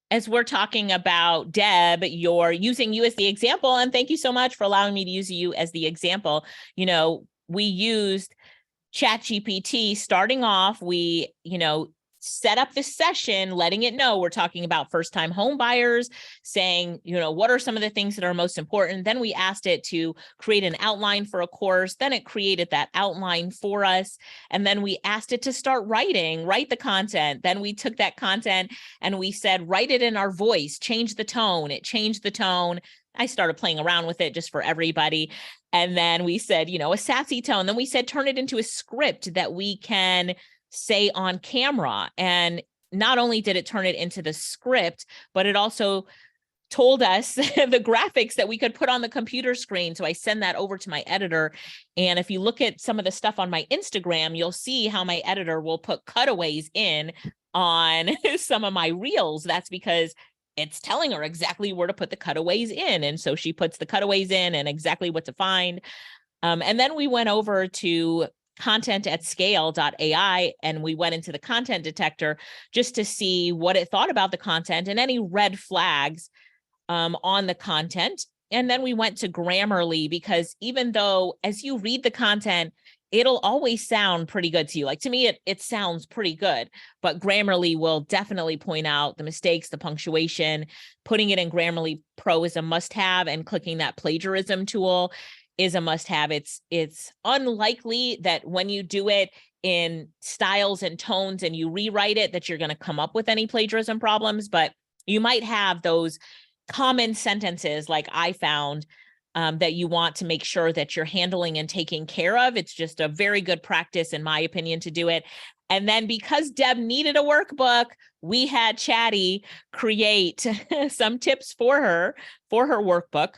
As we're talking about Deb, you're using you as the example, and thank you so much for allowing me to use you as the example. You know, we used ChatGPT starting off. We, set up this session, letting it know we're talking about first-time home buyers, saying, what are some of the things that are most important? Then we asked it to create an outline for a course. Then it created that outline for us. And then we asked it to start write the content. Then we took that content and we said, write it in our voice, change the tone. It changed the tone. I started playing around with it just for everybody. And then we said, a sassy tone. Then we said, turn it into a script that we can say on camera. And not only did it turn it into the script, but it also told us the graphics that we could put on the computer screen. So I send that over to my editor. And if you look at some of the stuff on my Instagram, you'll see how my editor will put cutaways in on some of my reels. That's because it's telling her exactly where to put the cutaways in. And so she puts the cutaways in and exactly what to find. And then we went over to content@scale.ai and we went into the content detector just to see what it thought about the content and any red flags on the content. And then we went to Grammarly, because even though as you read the content, it'll always sound pretty good to you. Like to me, it sounds pretty good, but Grammarly will definitely point out the mistakes, the punctuation. Putting it in Grammarly Pro is a must-have, and clicking that plagiarism tool is a must-have. It's unlikely that when you do it in styles and tones and you rewrite it, that you're going to come up with any plagiarism problems, but you might have those common sentences like I found that you want to make sure that you're handling and taking care of. It's just a very good practice, in my opinion, to do it. And then because Deb needed a workbook, we had Chatty create some tips for her workbook.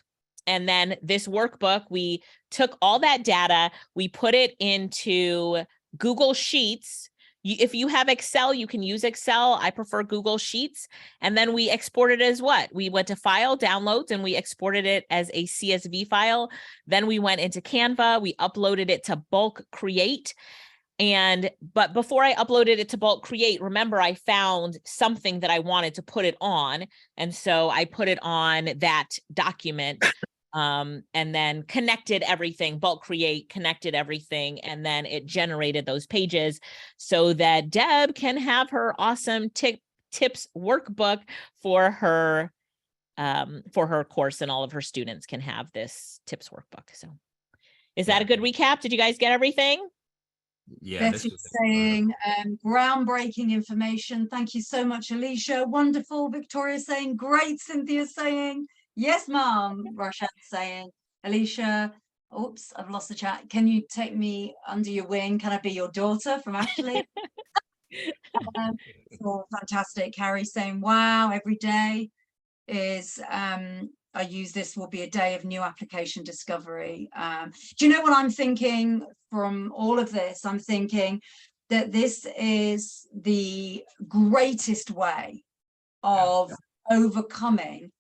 And then this workbook, we took all that data, we put it into Google Sheets. If you have Excel, you can use Excel. I prefer Google Sheets. And then we exported it as what? We went to File, Downloads, and we exported it as a CSV file. Then we went into Canva. We uploaded it to Bulk Create. But before I uploaded it to Bulk Create, remember, I found something that I wanted to put it on. And so I put it on that document. And then connected everything, Bulk Create, connected everything, and then it generated those pages so that Deb can have her awesome tips workbook for her course, and all of her students can have this tips workbook. So is that a good recap? Did you guys get everything? Yeah, this Betty is saying groundbreaking information. Thank you so much, Alicia. Wonderful. Victoria saying great. Cynthia saying yes, mom. Roshan saying, Alicia, oops, I've lost the chat. Can you take me under your wing? Can I be your daughter? From Ashley. So fantastic. Harry saying, wow, every day is I use this will be a day of new application discovery. Do you know what I'm thinking from all of this? I'm thinking that this is the greatest way of overcoming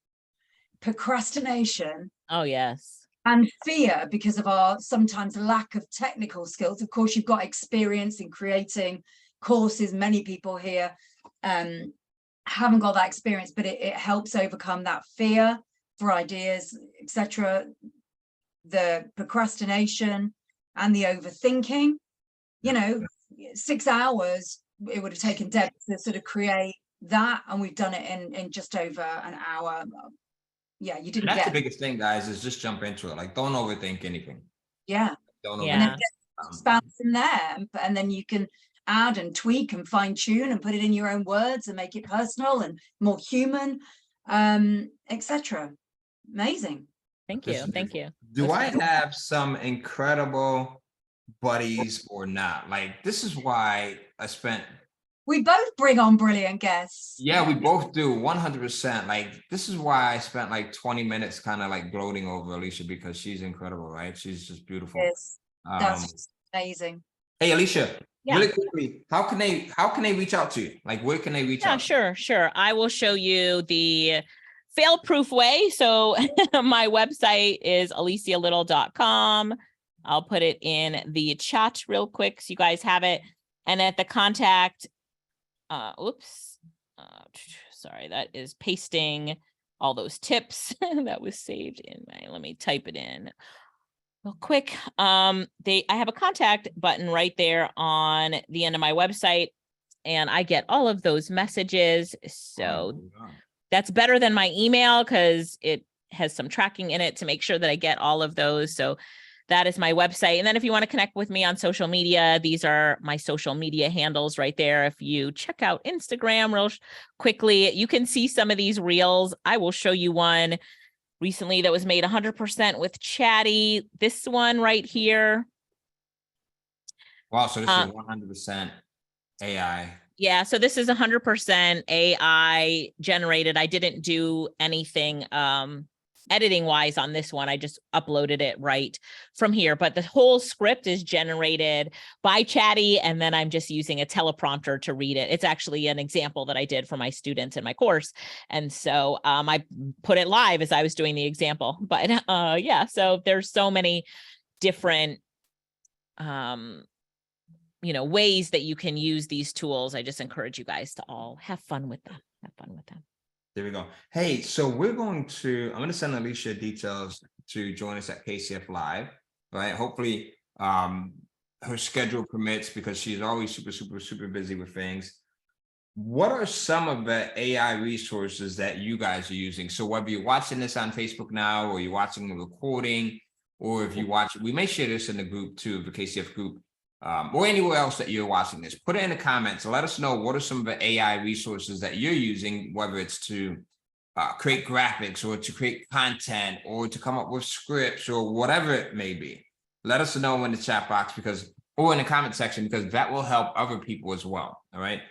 procrastination. Oh, yes. And fear because of our sometimes lack of technical skills. Of course, you've got experience in creating courses. Many people here haven't got that experience, but it helps overcome that fear for ideas, etc. The procrastination and the overthinking. 6 hours it would have taken Deb to sort of create that, and we've done it in just over an hour. Yeah, you didn't That's get the biggest thing, guys, is just jump into it. Like, don't overthink anything. Yeah. Don't And overthink. then expand from there, and then you can add and tweak and fine tune and put it in your own words and make it personal and more human, etc. Amazing. Thank you. Thank you. Do I have some incredible buddies or not? Like, this is why I spent. We both bring on brilliant guests. Yeah, we both do 100%. Like, this is why I spent like 20 minutes kind of like gloating over Alicia, because she's incredible, right? She's just beautiful. Yes, that's just amazing. Hey, Alicia, Yeah. really quickly, how can they reach out to you? Like, where can they reach out? Sure. I will show you the fail-proof way. So my website is alicialittle.com. I'll put it in the chat real quick so you guys have it. And at the contact, sorry, that is pasting all those tips that was saved in let me type it in real quick. I have a contact button right there on the end of my website, and I get all of those messages. So that's better than my email because it has some tracking in it to make sure that I get all of those. So that is my website. And then if you want to connect with me on social media, these are my social media handles right there. If you check out Instagram real quickly, you can see some of these reels. I will show you one recently that was made 100% with Chatty. This one right here. Wow, so this is 100% AI. Yeah, so this is 100% AI generated. I didn't do anything editing wise on this one. I just uploaded it right from here, but the whole script is generated by Chatty, and then I'm just using a teleprompter to read it. It's actually an example that I did for my students in my course. And so I put it live as I was doing the example, but yeah, so there's so many different ways that you can use these tools. I just encourage you guys to all have fun with them. There we go. Hey, so I'm going to send Alicia details to join us at KCF Live, right? Hopefully her schedule permits, because she's always super busy with things. What are some of the AI resources that you guys are using? So whether you're watching this on Facebook now, or you're watching the recording, or if you watch it, we may share this in the group too, the KCF group, or anywhere else that you're watching this. Put it in the comments. Let us know what are some of the AI resources that you're using, whether it's to create graphics, or to create content, or to come up with scripts, or whatever it may be. Let us know in the chat box, or in the comment section, because that will help other people as well. All right.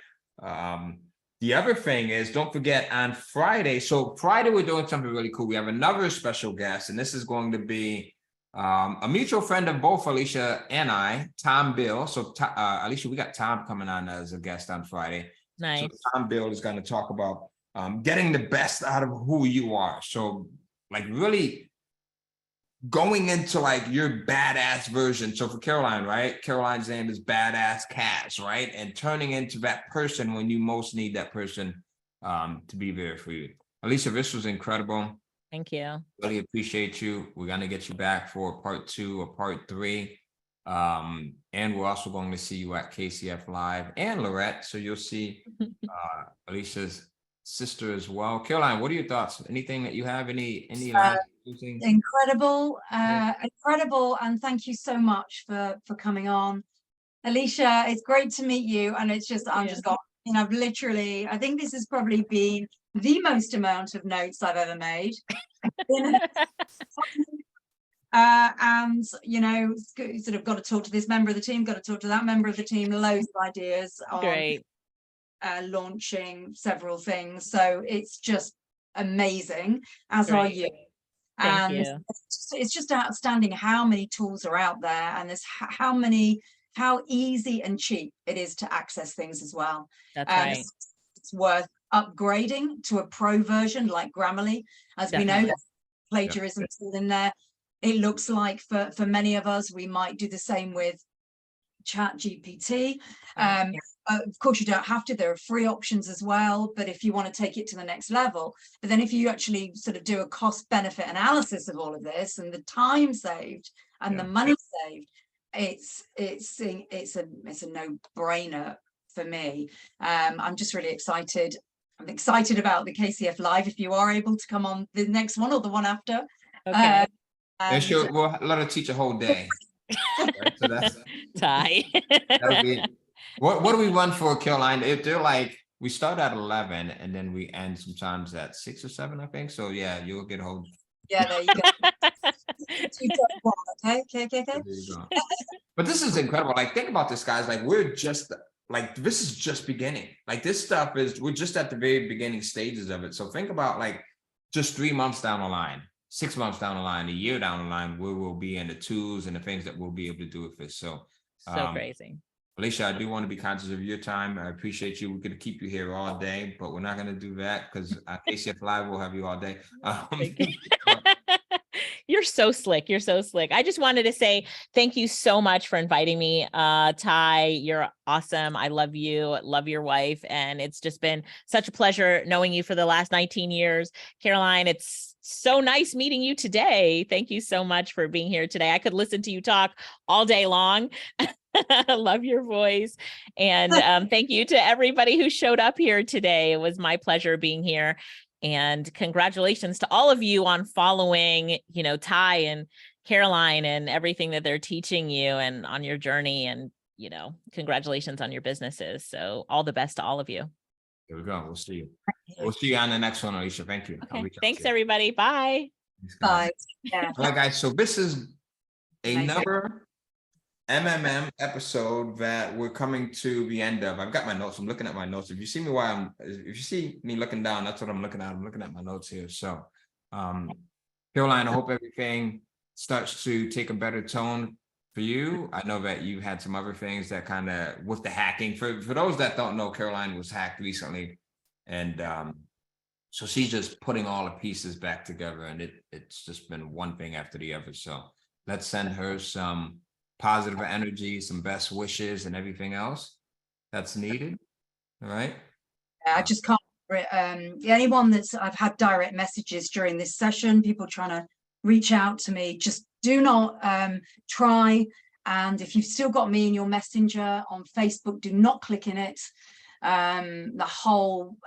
The other thing is, don't forget on Friday. So Friday, we're doing something really cool. We have another special guest, and this is going to be a mutual friend of both Alicia and I, Tom Bill. So Alicia, we got Tom coming on as a guest on Friday. Nice. So Tom Bill is going to talk about getting the best out of who you are. So like really going into like your badass version. So for Caroline, right? Caroline's name is Badass Cass, right? And turning into that person when you most need that person to be there for you. Alicia, this was incredible. Thank you. Really appreciate you. We're going to get you back for part 2 or part 3. And we're also going to see you at KCF Live and Lorette. So you'll see Alicia's sister as well. Caroline, what are your thoughts? Anything that you have? Any last things? Incredible, incredible, and thank you so much for coming on. Alicia, it's great to meet you, and it's just I'm just got, you know, I've literally, I think this has probably been the most amount of notes I've ever made. And you know, sort of got to talk to this member of the team, got to talk to that member of the team, loads of ideas on Great. Launching several things. So it's just amazing, as Great. are you. Thank And you. it's just outstandanding how many tools are out there, and there's how easy and cheap it is to access things as well. That's right. It's worth upgrading to a pro version like Grammarly, as we know, plagiarism is still in there. It looks like for many of us, we might do the same with ChatGPT. Of course, you don't have to. There are free options as well, but if you want to take it to the next level, but then if you actually sort of do a cost benefit analysis of all of this and the time saved and the money saved, it's a no-brainer for me. I'm just really excited. I'm excited about the KCF Live, if you are able to come on the next one or the one after. Okay. And we'll let her teach a whole day. Right? So that's Ty. that'll be what do we run for, Caroline? If they're like, we start at 11 and then we end sometimes at 6 or 7, I think. So yeah, you'll get a whole. Yeah, there you go. Okay. There you go. But this is incredible. Like, think about this, guys. Like, we're just like, this is just beginning. Like, this stuff is, we're just at the very beginning stages of it. So think about like just 3 months down the line, 6 months down the line, a year down the line, where we'll be in the tools and the things that we'll be able to do with this. So Crazy. Alicia, I do want to be conscious of your time. I appreciate you. We're going to keep you here all day, but we're not going to do that because KCF Live will have you all day. You're so slick. You're so slick. I just wanted to say thank you so much for inviting me. Ty, you're awesome. I love you. Love your wife. And it's just been such a pleasure knowing you for the last 19 years. Caroline, it's so nice meeting you today. Thank you so much for being here today. I could listen to you talk all day long. I love your voice. And thank you to everybody who showed up here today. It was my pleasure being here. And congratulations to all of you on following, you know, Ty and Caroline and everything that they're teaching you and on your journey. And, you know, congratulations on your businesses. So all the best to all of you. Here we go. We'll see you. We'll see you on the next one, Alicia. Thank you. Okay. Thanks, everybody. Bye. Bye. Yeah. All right, guys. So this is Amazing. another MMM episode that we're coming to the end of. I've got my notes. I'm looking at my notes. If you see me if you see me looking down, that's what I'm looking at. I'm looking at my notes here. So, Caroline, I hope everything starts to take a better tone for you. I know that you had some other things that kind of with the hacking. For those that don't know, Caroline was hacked recently, and so she's just putting all the pieces back together, and it's just been one thing after the other. So let's send her some positive energy, some best wishes, and everything else that's needed. All right. I just can't. Anyone that's I've had direct messages during this session, people trying to reach out to me, just do not try. And if you've still got me in your messenger on Facebook, do not click in it.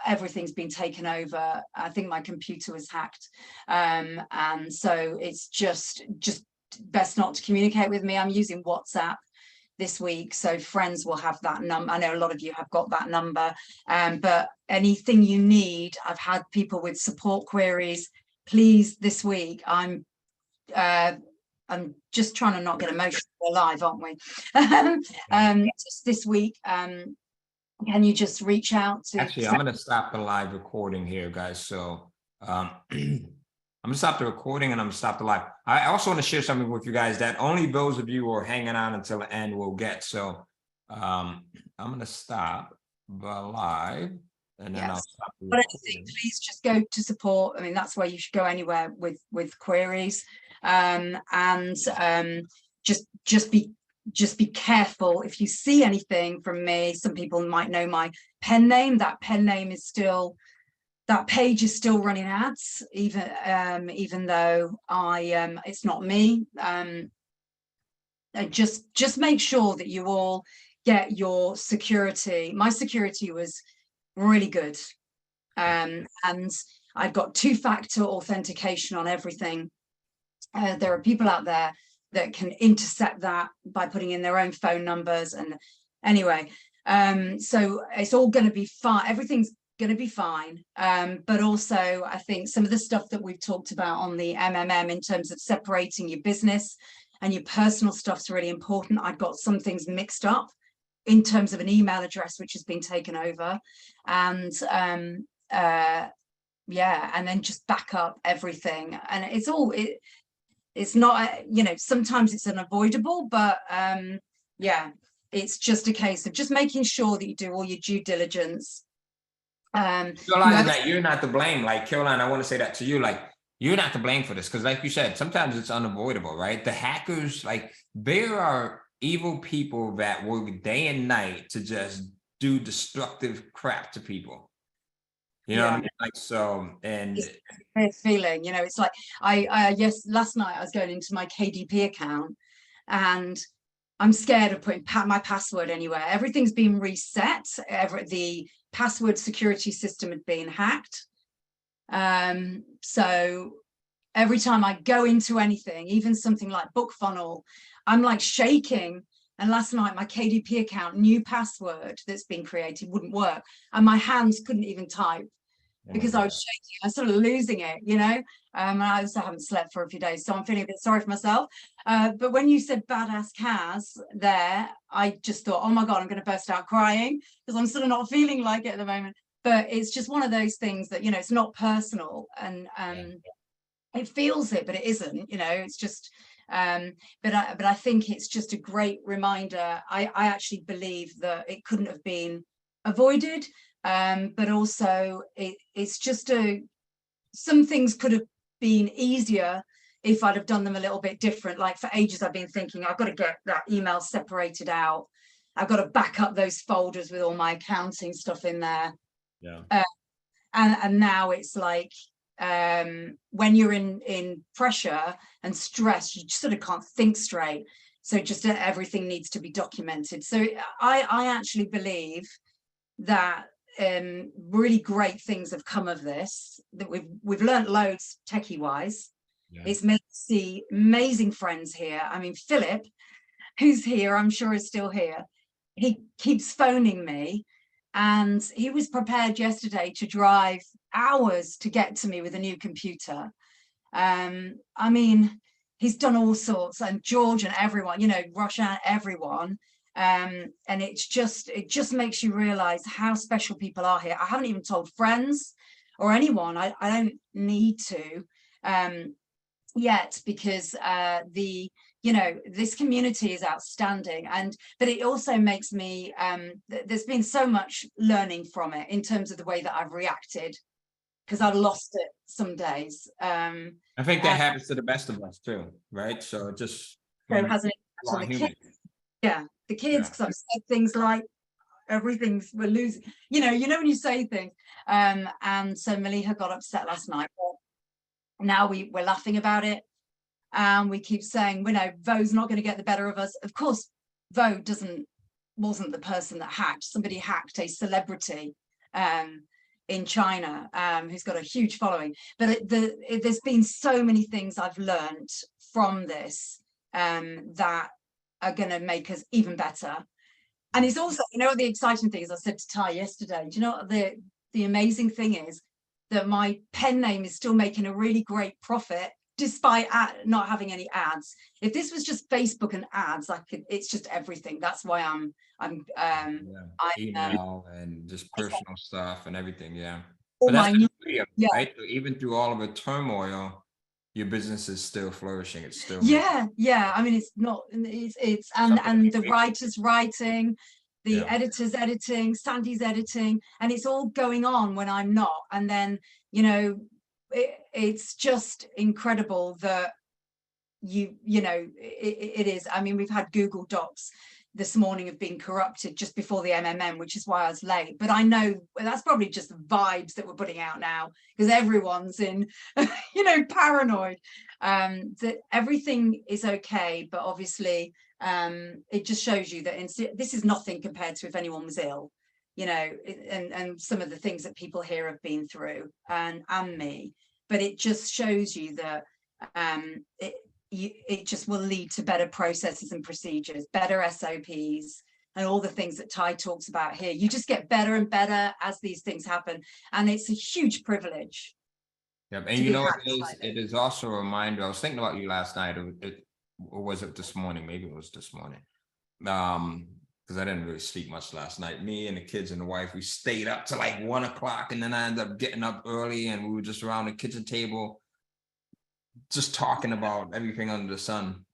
Everything's been taken over. I think my computer was hacked, and so it's just best not to communicate with me. I'm using WhatsApp this week, so friends will have that number. I know a lot of you have got that number, but anything you need, I've had people with support queries. Please, this week, I'm just trying to not get emotional. We're live, aren't we? Just this week, can you just reach out to? Actually, I'm going to stop the live recording here, guys. So I'm going to stop the recording and I'm going to stop the live. I also want to share something with you guys that only those of you who are hanging on until the end will get. So I'm going to stop the live and then I'll stop the recording. But anything, please just go to support. I mean, that's where you should go anywhere with queries. Just be careful if you see anything from me. Some people might know my pen name. That pen name is still, that page is still running ads, even though it's not me. just make sure that you all get your security. My security was really good. And I've got 2-factor authentication on everything. There are people out there that can intercept that by putting in their own phone numbers. And anyway, so it's all going to be fine. Everything's going to be fine. But also, I think some of the stuff that we've talked about on the MMM in terms of separating your business and your personal stuff's really important. I've got some things mixed up in terms of an email address, which has been taken over. And yeah, and then just back up everything. And it's all, it's not, you know, sometimes it's unavoidable, but yeah, it's just a case of just making sure that you do all your due diligence. Caroline, that you're not to blame. Like, Caroline, I want to say that to you, like, you're not to blame for this, because like you said, sometimes it's unavoidable, right? The hackers, like, there are evil people that work day and night to just do destructive crap to people. You know what I mean? Like, so, and it's a weird feeling, you know, it's like yes, last night I was going into my KDP account and I'm scared of putting my password anywhere. Everything's been reset. The password security system had been hacked. So every time I go into anything, even something like BookFunnel, I'm like shaking. And last night, my KDP account, new password that's been created wouldn't work. And my hands couldn't even type because I was shaking. I was sort of losing it, you know. And I also haven't slept for a few days, so I'm feeling a bit sorry for myself. But when you said badass Kaz there, I just thought, oh my God, I'm going to burst out crying because I'm sort of not feeling like it at the moment. But it's just one of those things that, you know, it's not personal and it feels it, but it isn't, you know, it's just, but I think it's just a great reminder. I actually believe that it couldn't have been avoided, but also it's just some things could have been easier if I'd have done them a little bit different. Like for ages, I've been thinking, I've got to get that email separated out. I've got to back up those folders with all my accounting stuff in there. Yeah. And now it's like, when you're in pressure and stress, you just sort of can't think straight. So just everything needs to be documented. So I actually believe that really great things have come of this, that we've learned loads techie wise. It's made me see amazing friends here. I mean, Philip, who's here, I'm sure is still here. He keeps phoning me and he was prepared yesterday to drive hours to get to me with a new computer. I mean, he's done all sorts, and George and everyone, you know, Roshan, everyone. And it just makes you realize how special people are here. I haven't even told friends or anyone. I don't need to yet, because you know, this community is outstanding. But it also makes me, there's been so much learning from it in terms of the way that I've reacted, because I've lost it some days. I think that happens to the best of us too, right? So it just hasn't it on the kids? Yeah, the kids, because I've said things like we're losing, you know when you say things. And so Maliha got upset last night. But now we're laughing about it. And we keep saying, you know, Vo's not going to get the better of us. Of course, Vo wasn't the person that hacked. Somebody hacked a celebrity in China who's got a huge following. But there's been so many things I've learned from this that are going to make us even better. And it's also, you know, what the exciting thing is, I said to Ty yesterday, do you know what the amazing thing is? That my pen name is still making a really great profit despite not having any ads. If this was just Facebook and ads, it's just everything. That's why I'm email and just personal stuff and everything. Yeah. But that's right? So even through all of the turmoil, your business is still flourishing. It's still I mean, it's not, it's and the writer's writing, the editor's editing, Sandy's editing, and it's all going on when I'm not. And then, you know, it's just incredible that you know, it is. I mean, we've had Google Docs this morning have been corrupted just before the MMM, which is why I was late. But I know that's probably just the vibes that we're putting out now, because everyone's in, you know, paranoid. That everything is okay, but obviously it just shows you that this is nothing compared to if anyone was ill, you know, and some of the things that people here have been through, and me. But it just shows you that it just will lead to better processes and procedures, better SOPs, and all the things that Ty talks about here. You just get better and better as these things happen, and it's a huge privilege. Yep. And you know, it is also a reminder. I was thinking about you last night, or was it this morning? Maybe it was this morning. Because I didn't really sleep much last night. Me and the kids and the wife, we stayed up to like 1 o'clock, and then I ended up getting up early, and we were just around the kitchen table, just talking about everything under the sun.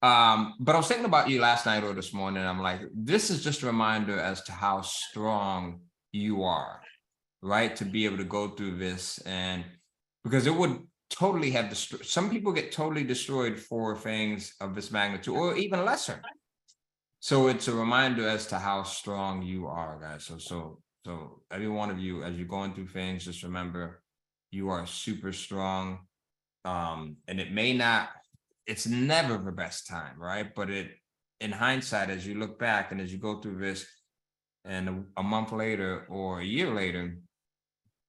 But I was thinking about you last night or this morning. I'm like, this is just a reminder as to how strong you are, right? To be able to go through this, and because it would totally have destroyed. Some people get totally destroyed for things of this magnitude, or even lesser. So it's a reminder as to how strong you are, guys. So every one of you, as you're going through things, just remember you are super strong. And it may not, it's never the best time, right? But in hindsight, as you look back and as you go through this, and a month later or a year later,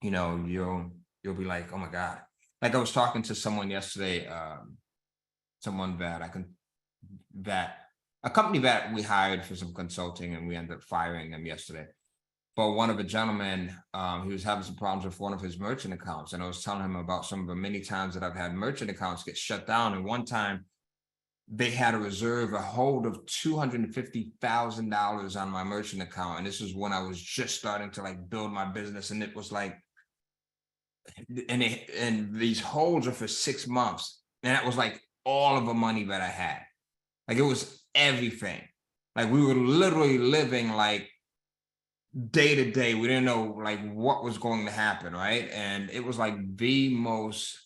you know, you'll be like, oh my God. Like I was talking to someone yesterday, someone a company that we hired for some consulting, and we ended up firing them yesterday. But one of the gentlemen, he was having some problems with one of his merchant accounts. And I was telling him about some of the many times that I've had merchant accounts get shut down. And one time they had to reserve a hold of $250,000 on my merchant account. And this was when I was just starting to like build my business. And it was like, and these holds are for 6 months. And that was like all of the money that I had. Like it was everything. Like we were literally living like day to day. We didn't know like what was going to happen, right? And it was like the most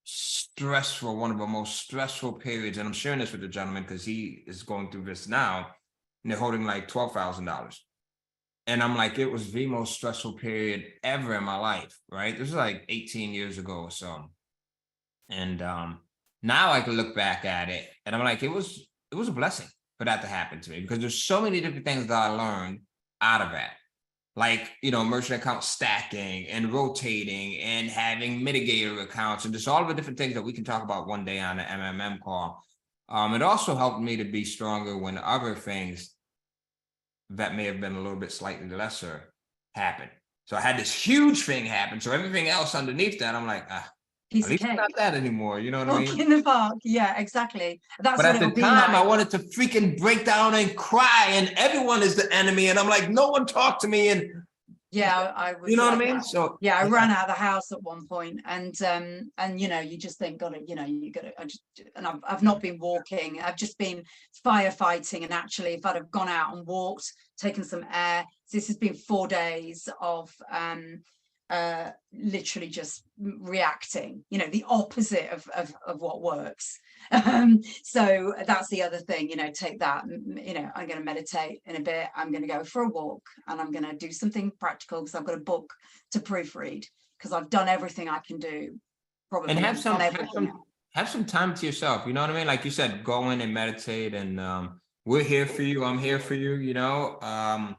stressful, one of the most stressful periods. And I'm sharing this with the gentleman because he is going through this now, and they're holding like $12,000. And I'm like, it was the most stressful period ever in my life, right? This was like 18 years ago or so. And now I can look back at it, and I'm like, it was a blessing for that to happen to me, because there's so many different things that I learned out of that. Like, you know, merchant account stacking and rotating and having mitigator accounts, and just all of the different things that we can talk about one day on an MMM call. It also helped me to be stronger when other things that may have been a little bit slightly lesser happened. So I had this huge thing happen. So everything else underneath that, I'm like, Piece at least of cake. not that anymore. You know what I mean? Walk in the park. Yeah, exactly. That's But what at the it'll be time, like. I wanted to freaking break down and cry, and everyone is the enemy. And I'm like, no one talked to me. And yeah, I was. You know what I like mean? that. So yeah, I ran out of the house at one point, and you know, you just think, got it. You know, you got to. And I've not been walking. I've just been firefighting. And actually, if I'd have gone out and walked, taken some air, this has been 4 days of literally just reacting, you know, the opposite of what works. So that's the other thing, you know, take that, you know, I'm going to meditate in a bit, I'm going to go for a walk, and I'm going to do something practical because I've got a book to proofread, because I've done everything I can do, probably. And have some time to yourself, you know what I mean? Like you said, go in and meditate, and we're here for you. I'm here for you, you know.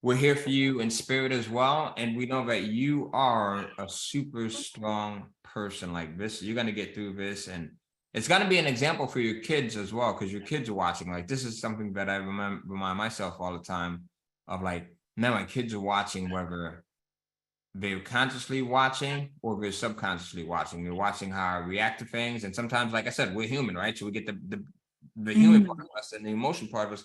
We're here for you in spirit as well. And we know that you are a super strong person. Like this, you're going to get through this. And it's going to be an example for your kids as well, because your kids are watching. Like this is something that I remind myself all the time of, like, now my kids are watching, whether they're consciously watching or they're subconsciously watching. They're watching how I react to things. And sometimes, like I said, we're human, right? So we get the human part of us, and the emotion part of us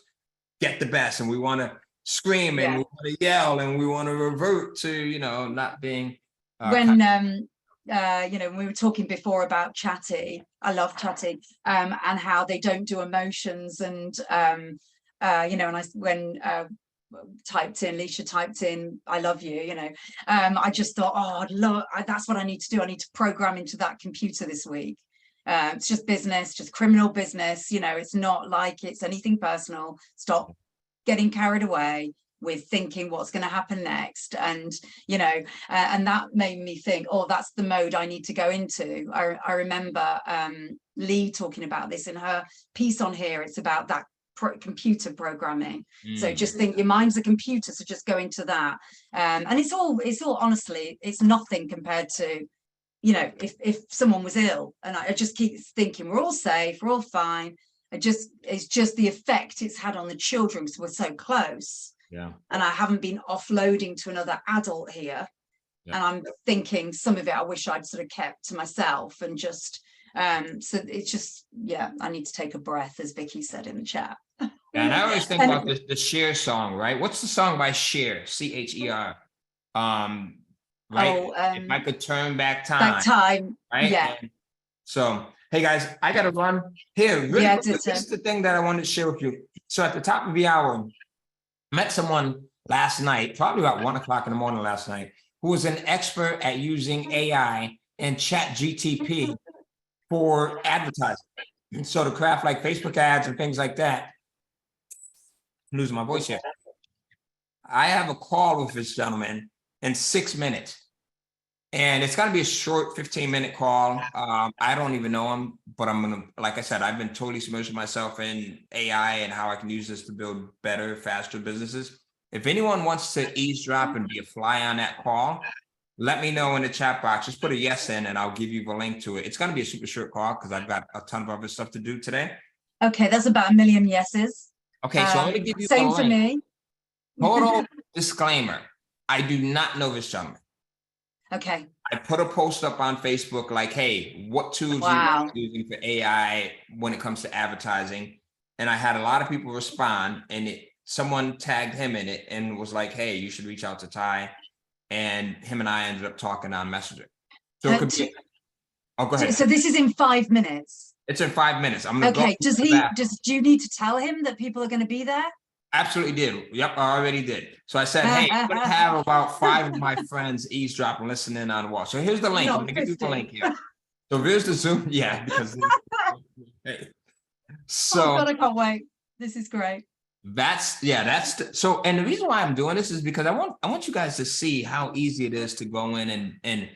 get the best. And we want to scream, and we want to yell, and we want to revert to, you know, not being when you know, we were talking before about Chatty. I love Chatty, and how they don't do emotions, and you know, and when Leisha typed in I love you, you know, I just thought, oh, that's what I need to do. I need to program into that computer this week. It's just business, just criminal business, you know. It's not like it's anything personal. Stop getting carried away with thinking what's going to happen next. And you know, and that made me think, oh, that's the mode I need to go into. I remember Lee talking about this in her piece on here. It's about that computer programming. So Mm. just think your mind's a computer, so just go into that. And it's all honestly, it's nothing compared to, you know, if someone was ill, and I just keep thinking we're all safe, we're all fine. It's just the effect it's had on the children because we're so close. Yeah. And I haven't been offloading to another adult here. Yeah. And I'm thinking some of it I wish I'd sort of kept to myself, and just so it's just, yeah, I need to take a breath, as Vicky said in the chat. And I always think And- about the Cher song, right? What's the song by Cher? CHER. Right? Oh, If I could turn back time. That time, Right? yeah. And so, hey guys, I gotta run here. Really Yeah, quickly, this is the thing that I wanted to share with you. So at the top of the hour, met someone last night, probably about 1 o'clock in the morning last night, who was an expert at using AI and ChatGPT for advertising. And so to craft like Facebook ads and things like that. I'm losing my voice here. I have a call with this gentleman in 6 minutes. And it's going to be a short 15-minute call. I don't even know him, but I'm going to, like I said, I've been totally submerging myself in AI and how I can use this to build better, faster businesses. If anyone wants to eavesdrop and be a fly on that call, let me know in the chat box. Just put a yes in and I'll give you the link to it. It's going to be a super short call because I've got a ton of other stuff to do today. Okay, that's about 1 million yeses. Okay, so I'm going to give you Same the for link. me. Total disclaimer. I do not know this gentleman. Okay. I put a post up on Facebook like, hey, what tools Wow. are you using for AI when it comes to advertising? And I had a lot of people respond, and someone tagged him in it and was like, hey, you should reach out to Ty. And him and I ended up talking on Messenger. So it could be, oh, go ahead. So this is in 5 minutes. It's in 5 minutes. I'm gonna Okay. go. Do you need to tell him that people are going to be there? Absolutely did. Yep, I already did. So I said, hey, I'm gonna have about 5 of my friends eavesdrop and listen in on the wall. So here's the link. I'm gonna give you the link here. So here's the Zoom. Yeah, because hey. So oh God, I can't wait. This is great. So, and the reason why I'm doing this is because I want you guys to see how easy it is to go in and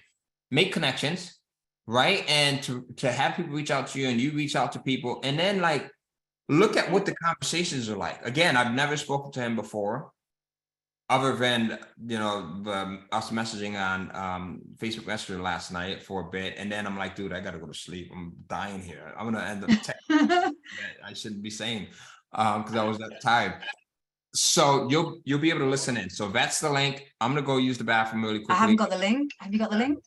make connections, right? And to have people reach out to you and you reach out to people, and then like look at what the conversations are like. Again, I've never spoken to him before, other than, you know, us messaging on Facebook Messenger last night for a bit. And then I'm like, dude, I got to go to sleep. I'm dying here. I'm going to end up texting that I shouldn't be saying because I was that tired. So you'll be able to listen in. So that's the link. I'm going to go use the bathroom really quickly. I haven't got the link. Have you got the link?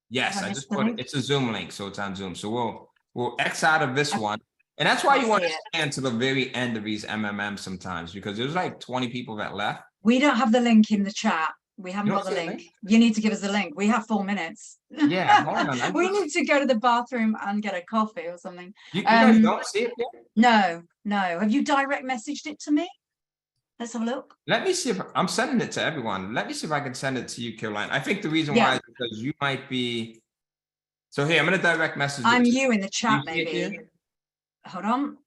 Yes, I just put it. It's a Zoom link. So it's on Zoom. So we'll X out of this one. And that's why you want to stay until the very end of these MMM sometimes, because there's like 20 people that left. We don't have the link in the chat. We haven't got the link. You need to give us the link. We have 4 minutes. Yeah, hold on. We need to go to the bathroom and get a coffee or something. You guys don't see it yet? No. Have you direct messaged it to me? Let's have a look. Let me see if I'm sending it to everyone. Let me see if I can send it to you, Caroline. I think the reason why is because you might be. So here, I'm going to direct message. I'm you in the chat, maybe. Hold on.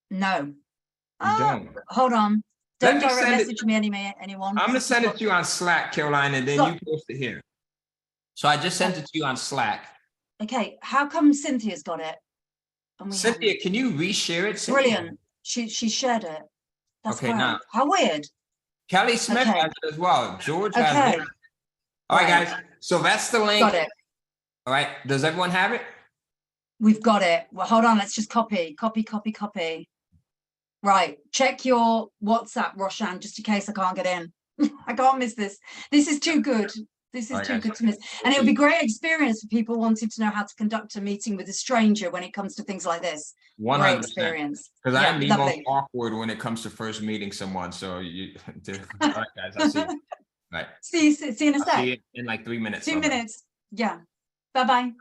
No. Don't. Hold on. Don't direct message me anyone. I'm going to send it to you on Slack, Caroline, and then you post it here. So I just sent it to you on Slack. Okay. How come Cynthia's got it? Cynthia, can you reshare it? Cynthia? Brilliant. She shared it. That's okay, great. now. How weird. Kelly Smith has it as well. George has it. All right, guys. So that's the link. Got it. All right. Does everyone have it? We've got it. Well, hold on. Let's just copy. Right. Check your WhatsApp, Roshan, just in case I can't get in. I can't miss this. This is too good. This is too good to miss. And it would be great experience for people wanting to know how to conduct a meeting with a stranger when it comes to things like this. 100%. Great experience. Because I'm the most awkward when it comes to first meeting someone. So you, all right, guys, I'll see you. All right. See you in a sec. See you in like 3 minutes. 2 minutes. Yeah. Bye-bye.